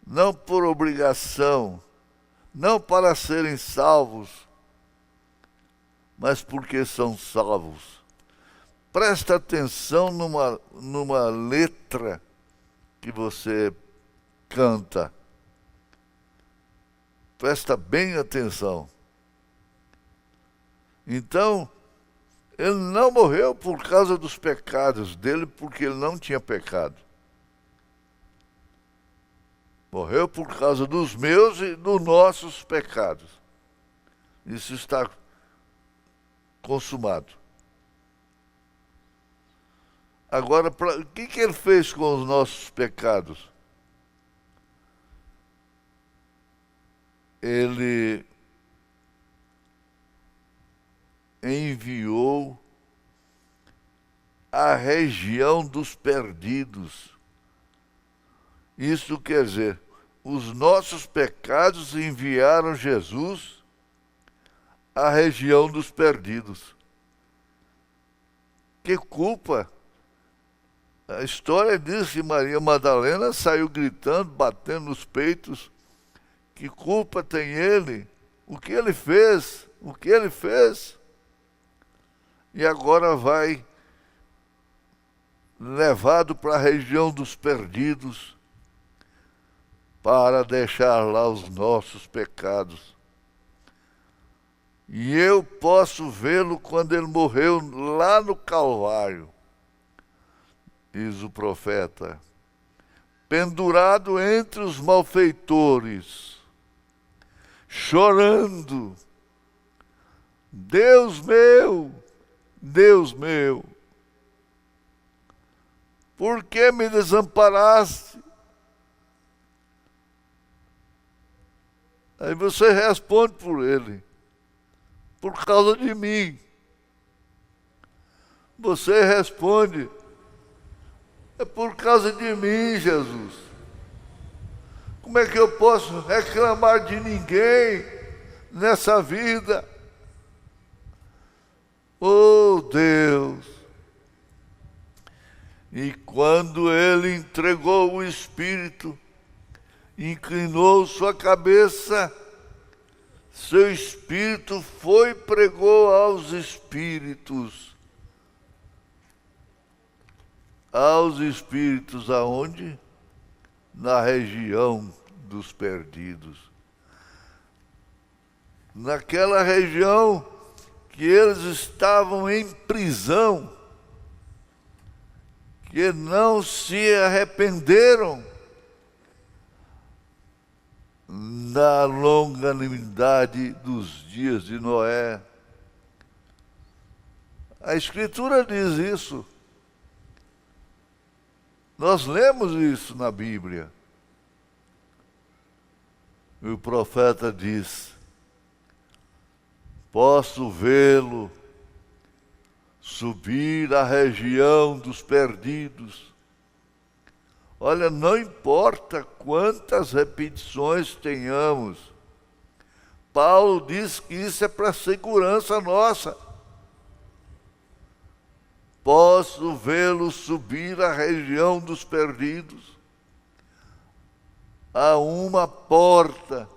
não por obrigação, não para serem salvos, mas porque são salvos. Presta atenção numa letra que você canta. Presta bem atenção. Então, ele não morreu por causa dos pecados dele, porque ele não tinha pecado. Morreu por causa dos meus e dos nossos pecados. Isso está consumado. Agora, o que ele fez com os nossos pecados? Ele enviou a região dos perdidos. Isso quer dizer, os nossos pecados enviaram Jesus à região dos perdidos. Que culpa! A história diz que Maria Madalena saiu gritando, batendo nos peitos. Que culpa tem ele? O que ele fez? O que ele fez? E agora vai levado para a região dos perdidos para deixar lá os nossos pecados. E eu posso vê-lo quando ele morreu lá no Calvário, diz o profeta, pendurado entre os malfeitores, chorando: Deus meu, por que me desamparaste? Aí você responde por ele: por causa de mim. Você responde: é por causa de mim, Jesus. Como é que eu posso reclamar de ninguém nessa vida? Oh, Deus! E quando ele entregou o Espírito, inclinou sua cabeça, seu Espírito foi e pregou aos espíritos. Aos espíritos aonde? Na região dos perdidos. Naquela região que eles estavam em prisão, que não se arrependeram da longanimidade dos dias de Noé. A Escritura diz isso. Nós lemos isso na Bíblia. E o profeta diz: posso vê-lo subir à região dos perdidos. Olha, não importa quantas repetições tenhamos, Paulo diz que isso é para segurança nossa. Posso vê-lo subir à região dos perdidos. Há uma porta.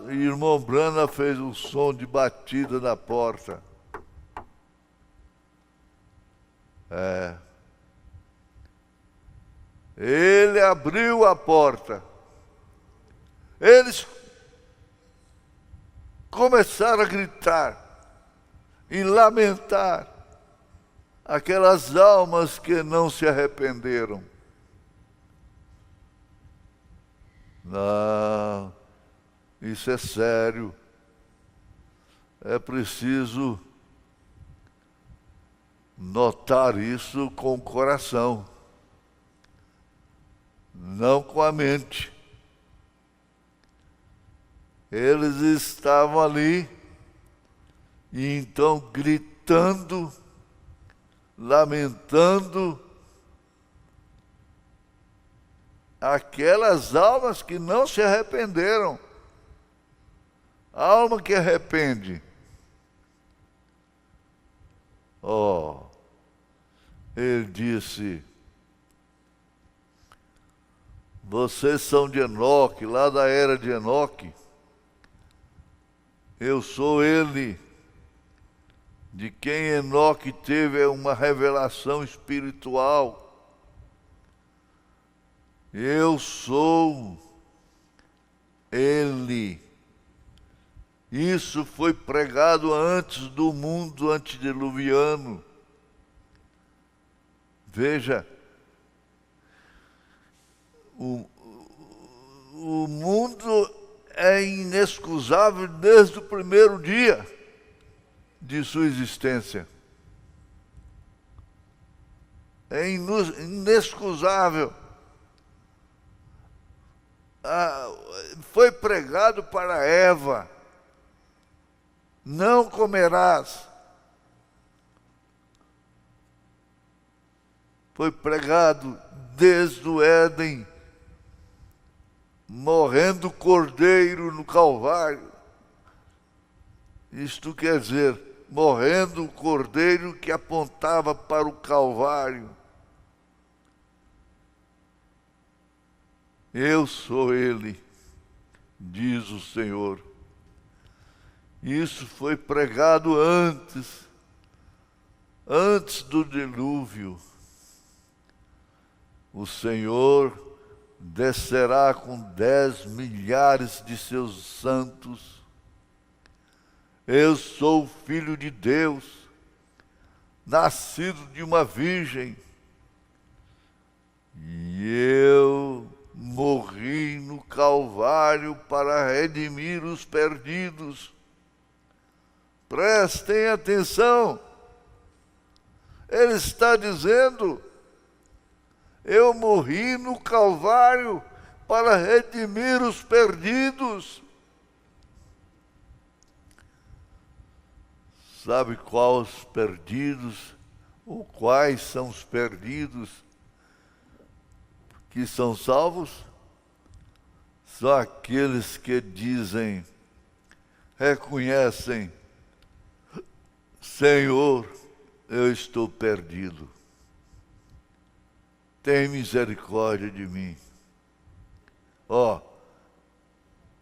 Irmão Brana fez um som de batida na porta. Ele abriu a porta. Eles começaram a gritar e lamentar aquelas almas que não se arrependeram. Não, isso é sério. É preciso notar isso com o coração, não com a mente. Eles estavam ali, e então gritando, lamentando, aquelas almas que não se arrependeram. A alma que arrepende. Ele disse: vocês são de Enoque, lá da era de Enoque. Eu sou ele, de quem Enoque teve uma revelação espiritual. Eu sou ele. Isso foi pregado antes do mundo antediluviano. Veja, o mundo é inexcusável desde o primeiro dia de sua existência. É inexcusável. Foi pregado para Eva. não comerás. Foi pregado desde o Éden, morrendo o cordeiro no Calvário. Isto quer dizer, morrendo o cordeiro que apontava para o Calvário. Eu sou ele, diz o Senhor. Isso foi pregado antes do dilúvio. O Senhor descerá com 10 milhares de seus santos. Eu sou o Filho de Deus, nascido de uma virgem, e eu morri no Calvário para redimir os perdidos. Prestem atenção, ele está dizendo: eu morri no Calvário para redimir os perdidos. Sabe quais os perdidos, ou quais são os perdidos que são salvos? São aqueles que dizem, reconhecem: Senhor, eu estou perdido. Tem misericórdia de mim.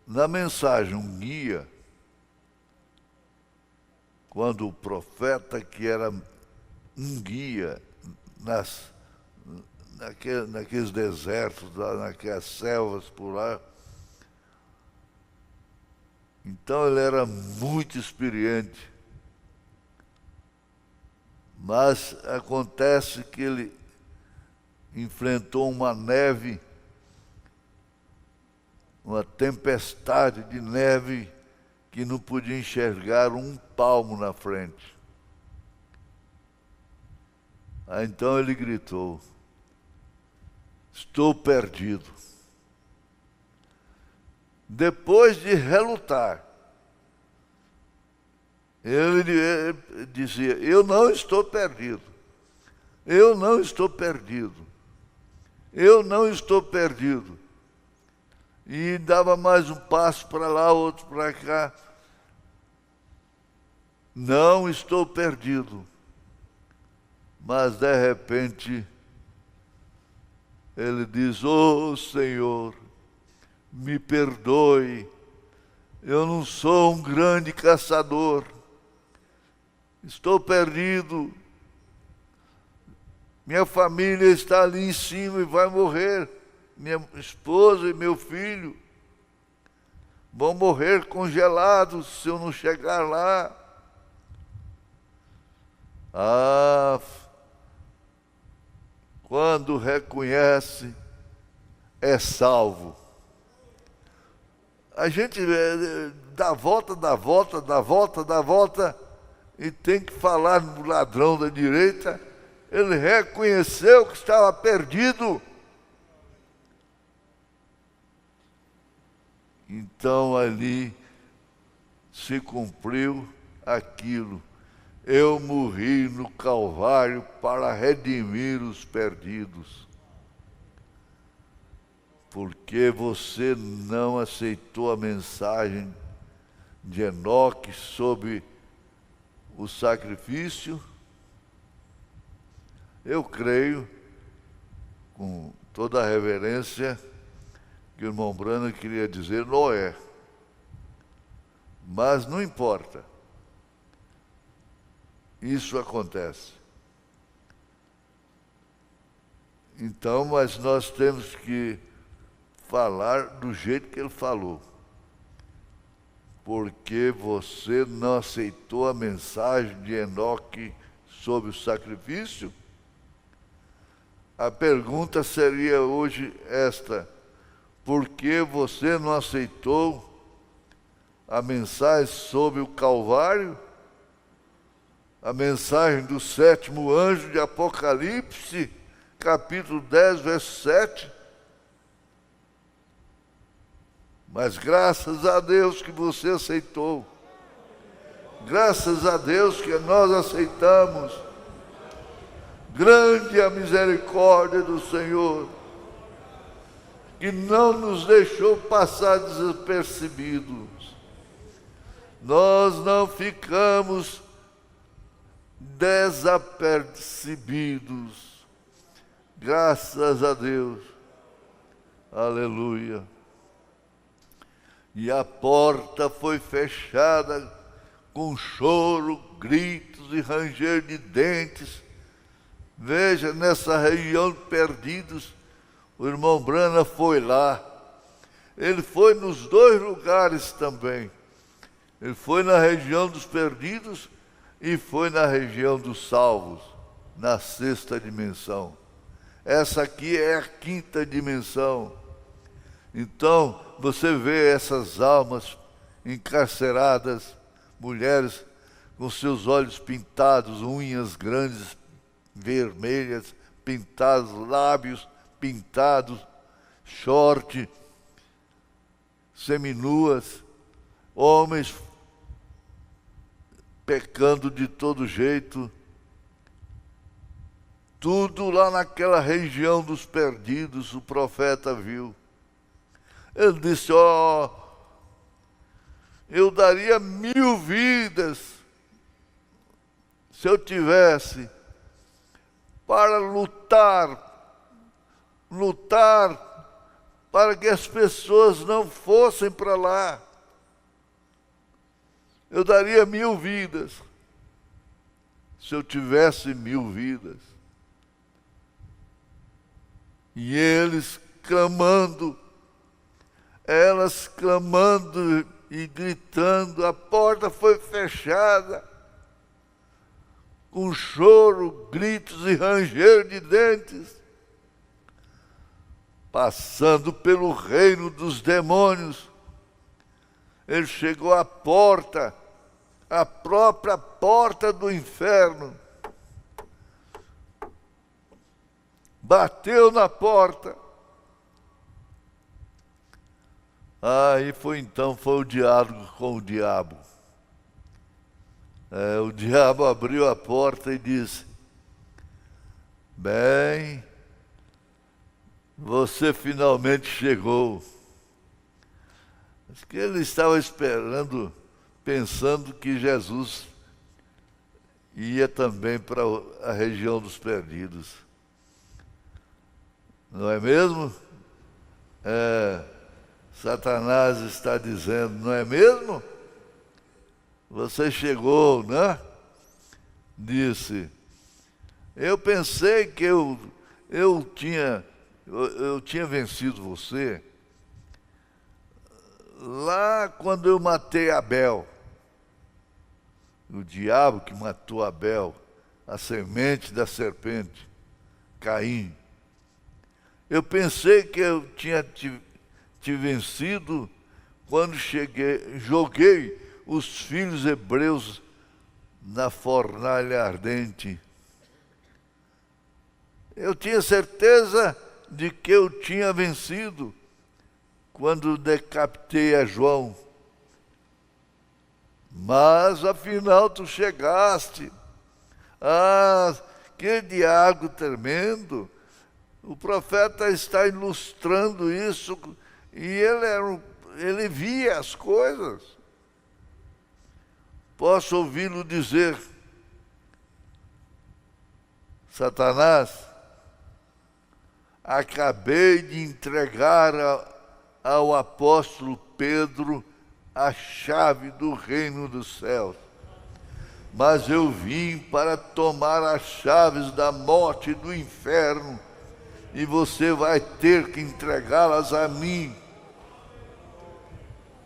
Na mensagem, um guia, quando o profeta, que era um guia naqueles desertos, naquelas selvas por lá, então ele era muito experiente. Mas acontece que ele enfrentou uma neve, uma tempestade de neve, que não podia enxergar um palmo na frente. Aí então ele gritou: estou perdido. Depois de relutar, ele dizia: eu não estou perdido. Eu não estou perdido. Eu não estou perdido. E dava mais um passo para lá, outro para cá. Não estou perdido. Mas de repente ele diz: oh Senhor, me perdoe, eu não sou um grande caçador, estou perdido, minha família está ali em cima e vai morrer, minha esposa e meu filho vão morrer congelados se eu não chegar lá. Quando reconhece, é salvo. A gente dá volta e tem que falar no ladrão da direita. Ele reconheceu que estava perdido. Então ali se cumpriu aquilo. Eu morri no Calvário para redimir os perdidos. Porque você não aceitou a mensagem de Enoque sobre o sacrifício? Eu creio, com toda a reverência, que o irmão Branham queria dizer Noé. Mas não importa. Isso acontece. Então, mas nós temos que falar do jeito que ele falou. Porque você não aceitou a mensagem de Enoque sobre o sacrifício? A pergunta seria hoje esta: por que você não aceitou a mensagem sobre o Calvário? A mensagem do 7º anjo de Apocalipse, capítulo 10, verso 7. Mas graças a Deus que você aceitou. Graças a Deus que nós aceitamos. Grande a misericórdia do Senhor, que não nos deixou passar despercebidos. Nós não ficamos desapercebidos. Graças a Deus. Aleluia. E a porta foi fechada com choro, gritos e ranger de dentes. Veja, nessa região de Perdidos, o irmão Brana foi lá. Ele foi nos dois lugares também. Ele foi na região dos Perdidos e foi na região dos Salvos, na sexta dimensão. Essa aqui é a quinta dimensão. Então, você vê essas almas encarceradas, mulheres com seus olhos pintados, unhas grandes, vermelhas, pintados, lábios pintados, short, seminuas, homens pecando de todo jeito, tudo lá naquela região dos Perdidos, o profeta viu. Ele disse, eu daria 1000 vidas se eu tivesse para lutar para que as pessoas não fossem para lá. Eu daria 1000 vidas se eu tivesse 1000 vidas. E eles clamando, elas clamando e gritando, a porta foi fechada, com choro, gritos e ranger de dentes, passando pelo reino dos demônios. Ele chegou à porta, a própria porta do inferno, bateu na porta. Aí foi o diálogo com o diabo. O diabo abriu a porta e disse, bem, você finalmente chegou. Acho que ele estava esperando, pensando que Jesus ia também para a região dos Perdidos. Não é mesmo? Satanás está dizendo, não é mesmo? Você chegou, né? Disse, eu pensei que eu tinha vencido você lá quando eu matei Abel. O diabo que matou Abel, a semente da serpente, Caim. Eu pensei que eu tinha te vencido quando joguei os filhos hebreus na fornalha ardente. Eu tinha certeza de que eu tinha vencido quando decapitei a João. Mas afinal tu chegaste. Que diabo tremendo! O profeta está ilustrando isso e ele via as coisas. Posso ouvi-lo dizer, Satanás, acabei de entregar ao apóstolo Pedro a chave do reino dos céus, mas eu vim para tomar as chaves da morte e do inferno, e você vai ter que entregá-las a mim.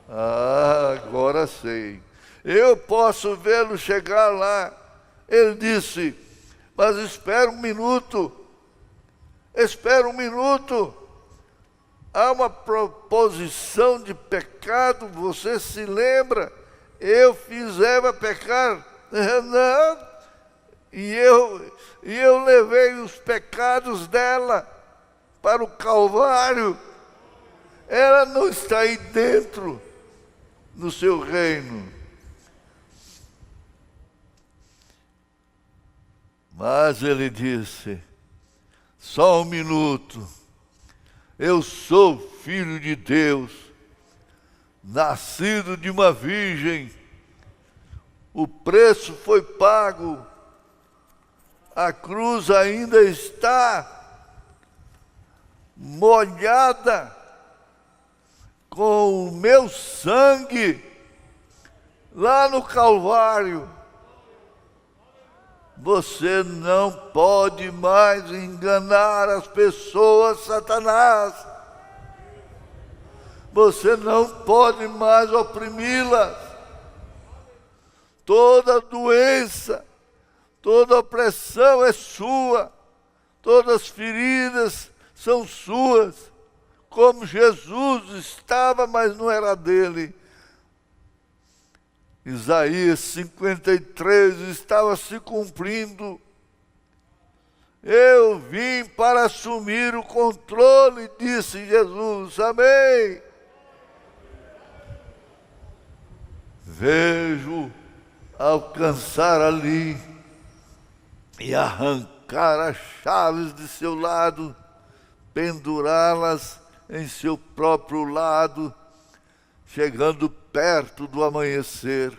Agora sei. Eu posso vê-lo chegar lá. Ele disse, mas espera um minuto. Espera um minuto. Há uma proposição de pecado, você se lembra? Eu fiz Eva pecar. Não. E eu levei os pecados dela para o Calvário. Ela não está aí dentro no seu reino. Mas ele disse: só um minuto, eu sou filho de Deus, nascido de uma virgem, o preço foi pago, a cruz ainda está molhada com o meu sangue lá no Calvário. Você não pode mais enganar as pessoas, Satanás. Você não pode mais oprimi-las. Toda doença, toda opressão é sua. Todas as feridas são suas. Como Jesus estava, mas não era dele. Isaías 53 estava se cumprindo. Eu vim para assumir o controle, disse Jesus. Amém. Vejo alcançar ali e arrancar as chaves de seu lado, pendurá-las em seu próprio lado, chegando perto do amanhecer.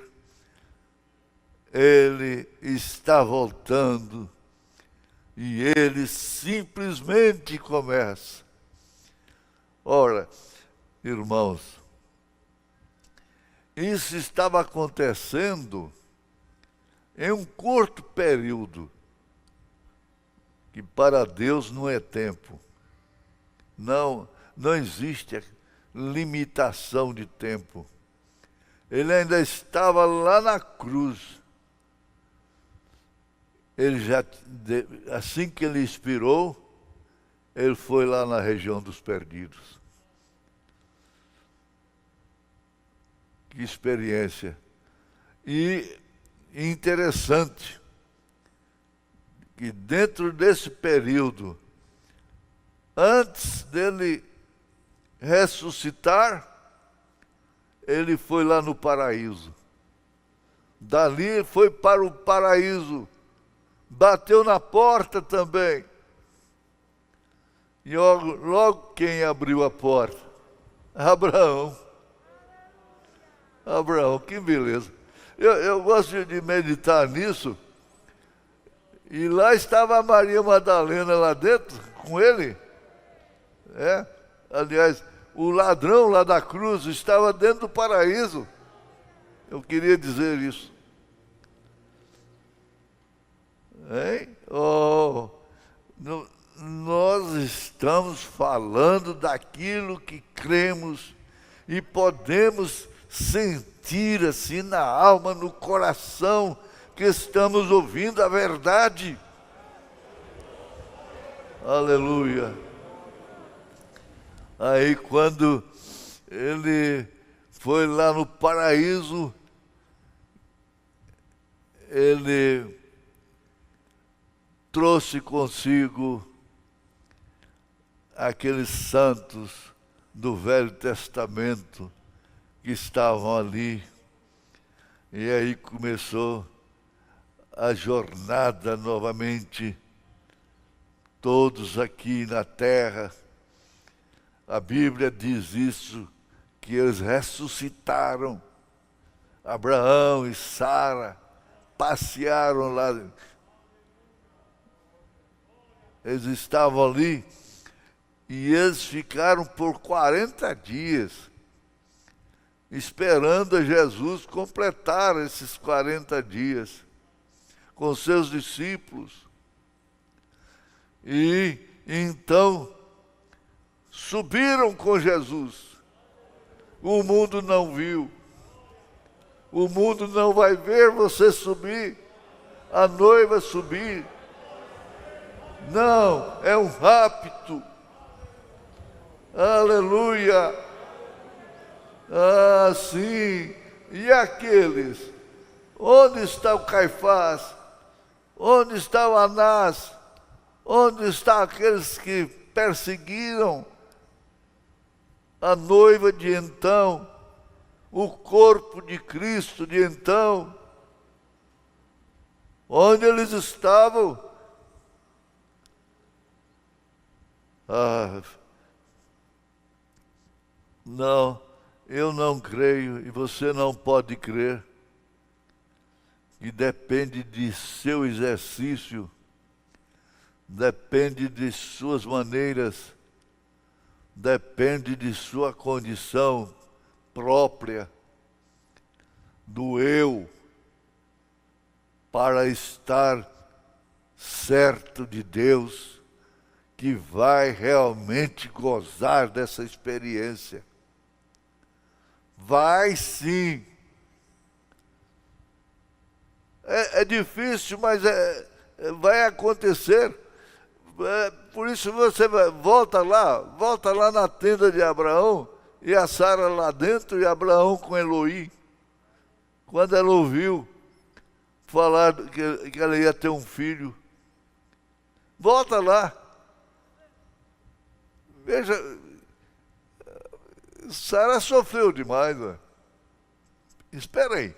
Ele está voltando e ele simplesmente começa. Ora, irmãos, isso estava acontecendo em um curto período, que para Deus não é tempo. Não existe limitação de tempo. Ele ainda estava lá na cruz. Assim que ele expirou, ele foi lá na região dos perdidos. Que experiência. E interessante que dentro desse período, antes dele ressuscitar, ele foi lá no paraíso. Dali ele foi para o paraíso, bateu na porta também. E logo quem abriu a porta? Abraão. Abraão, que beleza. Eu gosto de meditar nisso. E lá estava a Maria Madalena lá dentro, com ele. Aliás, o ladrão lá da cruz estava dentro do paraíso. Eu queria dizer isso. Hein? Nós estamos falando daquilo que cremos e podemos sentir assim na alma, no coração, que estamos ouvindo a verdade. Aleluia. Aí quando ele foi lá no paraíso, ele trouxe consigo aqueles santos do Velho Testamento que estavam ali. E aí começou a jornada novamente, todos aqui na terra. A Bíblia diz isso, que eles ressuscitaram. Abraão e Sara passearam lá. Eles estavam ali e eles ficaram por 40 dias esperando a Jesus completar esses 40 dias com seus discípulos. E então subiram com Jesus. O mundo não viu. O mundo não vai ver você subir, a noiva subir. Não, é um rapto. Aleluia. Ah, sim. E aqueles? Onde está o Caifás? Onde está o Anás? Onde estão aqueles que perseguiram a noiva de então, o corpo de Cristo de então? Onde eles estavam? Ah, não, eu não creio e você não pode crer. Que depende de seu exercício, depende de suas maneiras, depende de sua condição própria, do eu, para estar certo de Deus, que vai realmente gozar dessa experiência. Vai sim. É difícil, mas vai acontecer. Por isso você volta lá na tenda de Abraão, e a Sara lá dentro, e Abraão com Eloí. Quando ela ouviu falar que ela ia ter um filho, volta lá. Veja, Sara sofreu demais. Espera aí.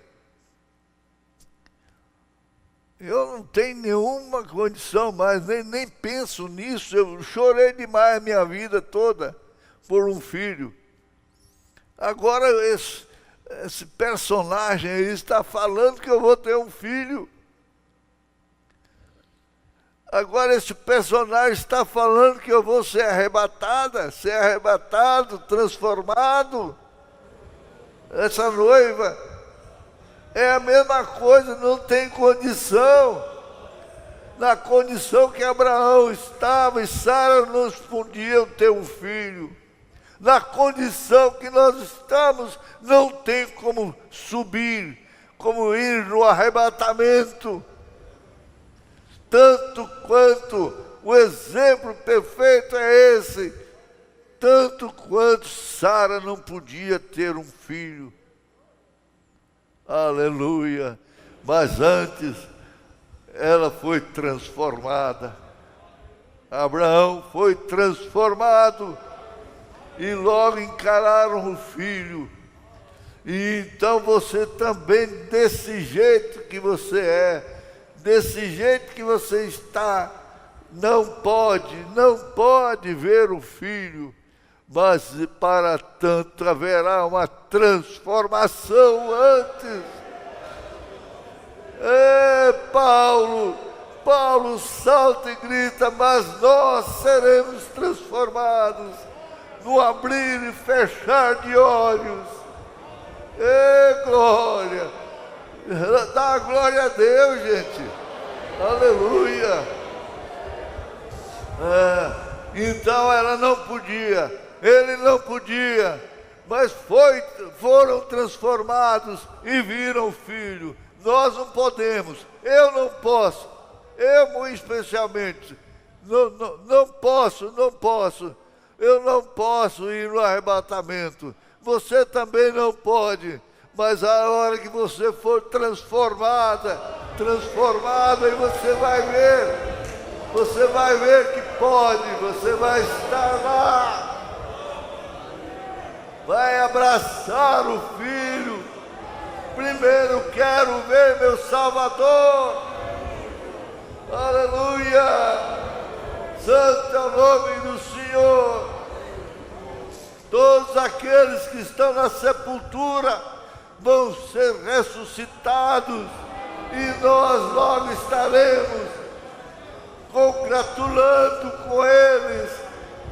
Eu não tenho nenhuma condição mais, nem penso nisso. Eu chorei demais a minha vida toda por um filho. Agora esse personagem aí está falando que eu vou ter um filho. Agora esse personagem está falando que eu vou ser arrebatado, transformado. Essa noiva é a mesma coisa, não tem condição. Na condição que Abraão estava e Sara não podiam ter um filho. Na condição que nós estamos, não tem como subir, como ir no arrebatamento. Tanto quanto o exemplo perfeito é esse, tanto quanto Sara não podia ter um filho. Aleluia! Mas antes, ela foi transformada. Abraão foi transformado e logo encararam o filho. E então você também, desse jeito que você é, desse jeito que você está, não pode ver o filho, mas para tanto haverá uma transformação antes. Paulo salta e grita, mas nós seremos transformados no abrir e fechar de olhos. Glória! Dá glória a Deus, gente. Aleluia. Então ela não podia, ele não podia, mas foram transformados e viram o filho. Nós não podemos, eu não posso, eu especialmente, não posso, eu não posso ir no arrebatamento. Você também não pode. Mas a hora que você for transformado, e você vai ver que pode, você vai estar lá, vai abraçar o filho. Primeiro quero ver meu Salvador. Aleluia! Santo é o nome do Senhor. Todos aqueles que estão na sepultura vão ser ressuscitados e nós logo estaremos congratulando com eles,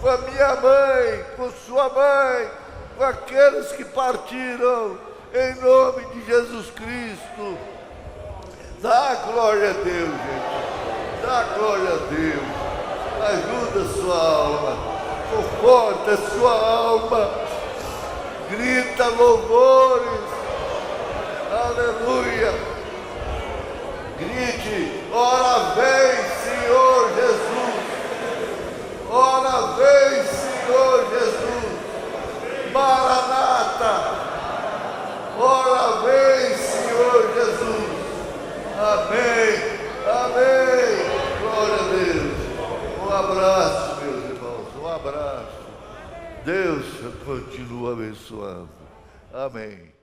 com a minha mãe, com sua mãe, com aqueles que partiram, em nome de Jesus Cristo. Dá glória a Deus, gente, dá glória a Deus. Ajuda a sua alma, conforta a sua alma, grita louvores. Aleluia! Grite, ora vem, Senhor Jesus! Ora vem, Senhor Jesus! Maranata! Ora vem, Senhor Jesus! Amém! Amém! Glória a Deus! Um abraço, meus irmãos, um abraço. Deus continua abençoando. Amém.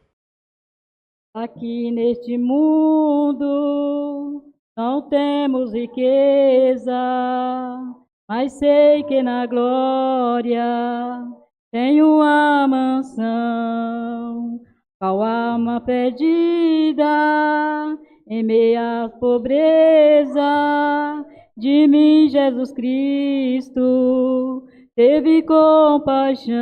Aqui neste mundo não temos riqueza, mas sei que na glória tenho uma mansão. Qual alma perdida em meia pobreza, de mim Jesus Cristo teve compaixão.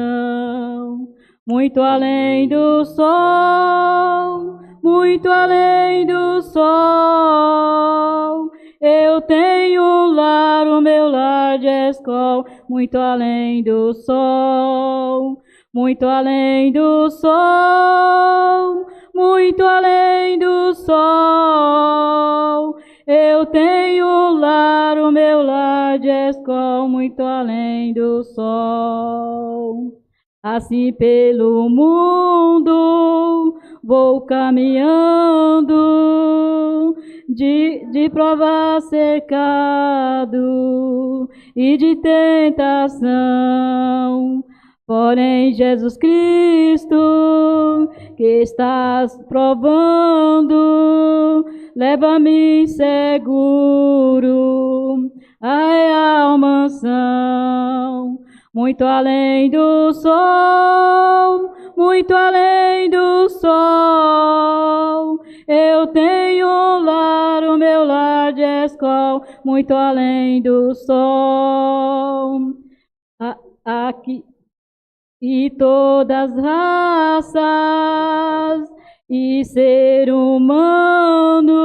Muito além do sol, muito além do sol, eu tenho um lar, o meu lar de escola, muito além do sol, muito além do sol, muito além do sol. Eu tenho um lar, o meu lar de escola, muito além do sol. Assim pelo mundo vou caminhando, de prova cercado e de tentação. Porém, Jesus Cristo, que estás provando, leva-me seguro à real mansão. Muito além do sol, muito além do sol, eu tenho um lar, o meu lar de escola, muito além do sol. Aqui e todas as raças e ser humano,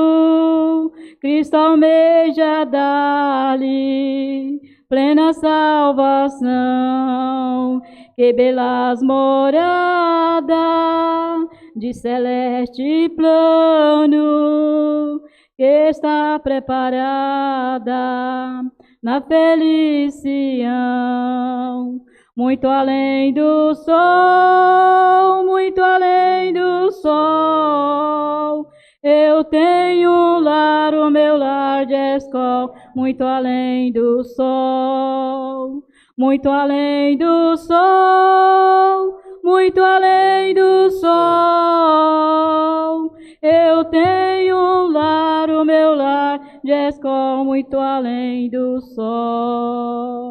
Cristo almeja dar-lhe plena salvação. Que belas moradas de celeste plano, que está preparada na felicidade. Muito além do sol, muito além do sol, eu tenho um lar, o meu lar de escola, muito além do sol, muito além do sol, muito além do sol. Eu tenho um lar, o meu lar de escola, muito além do sol.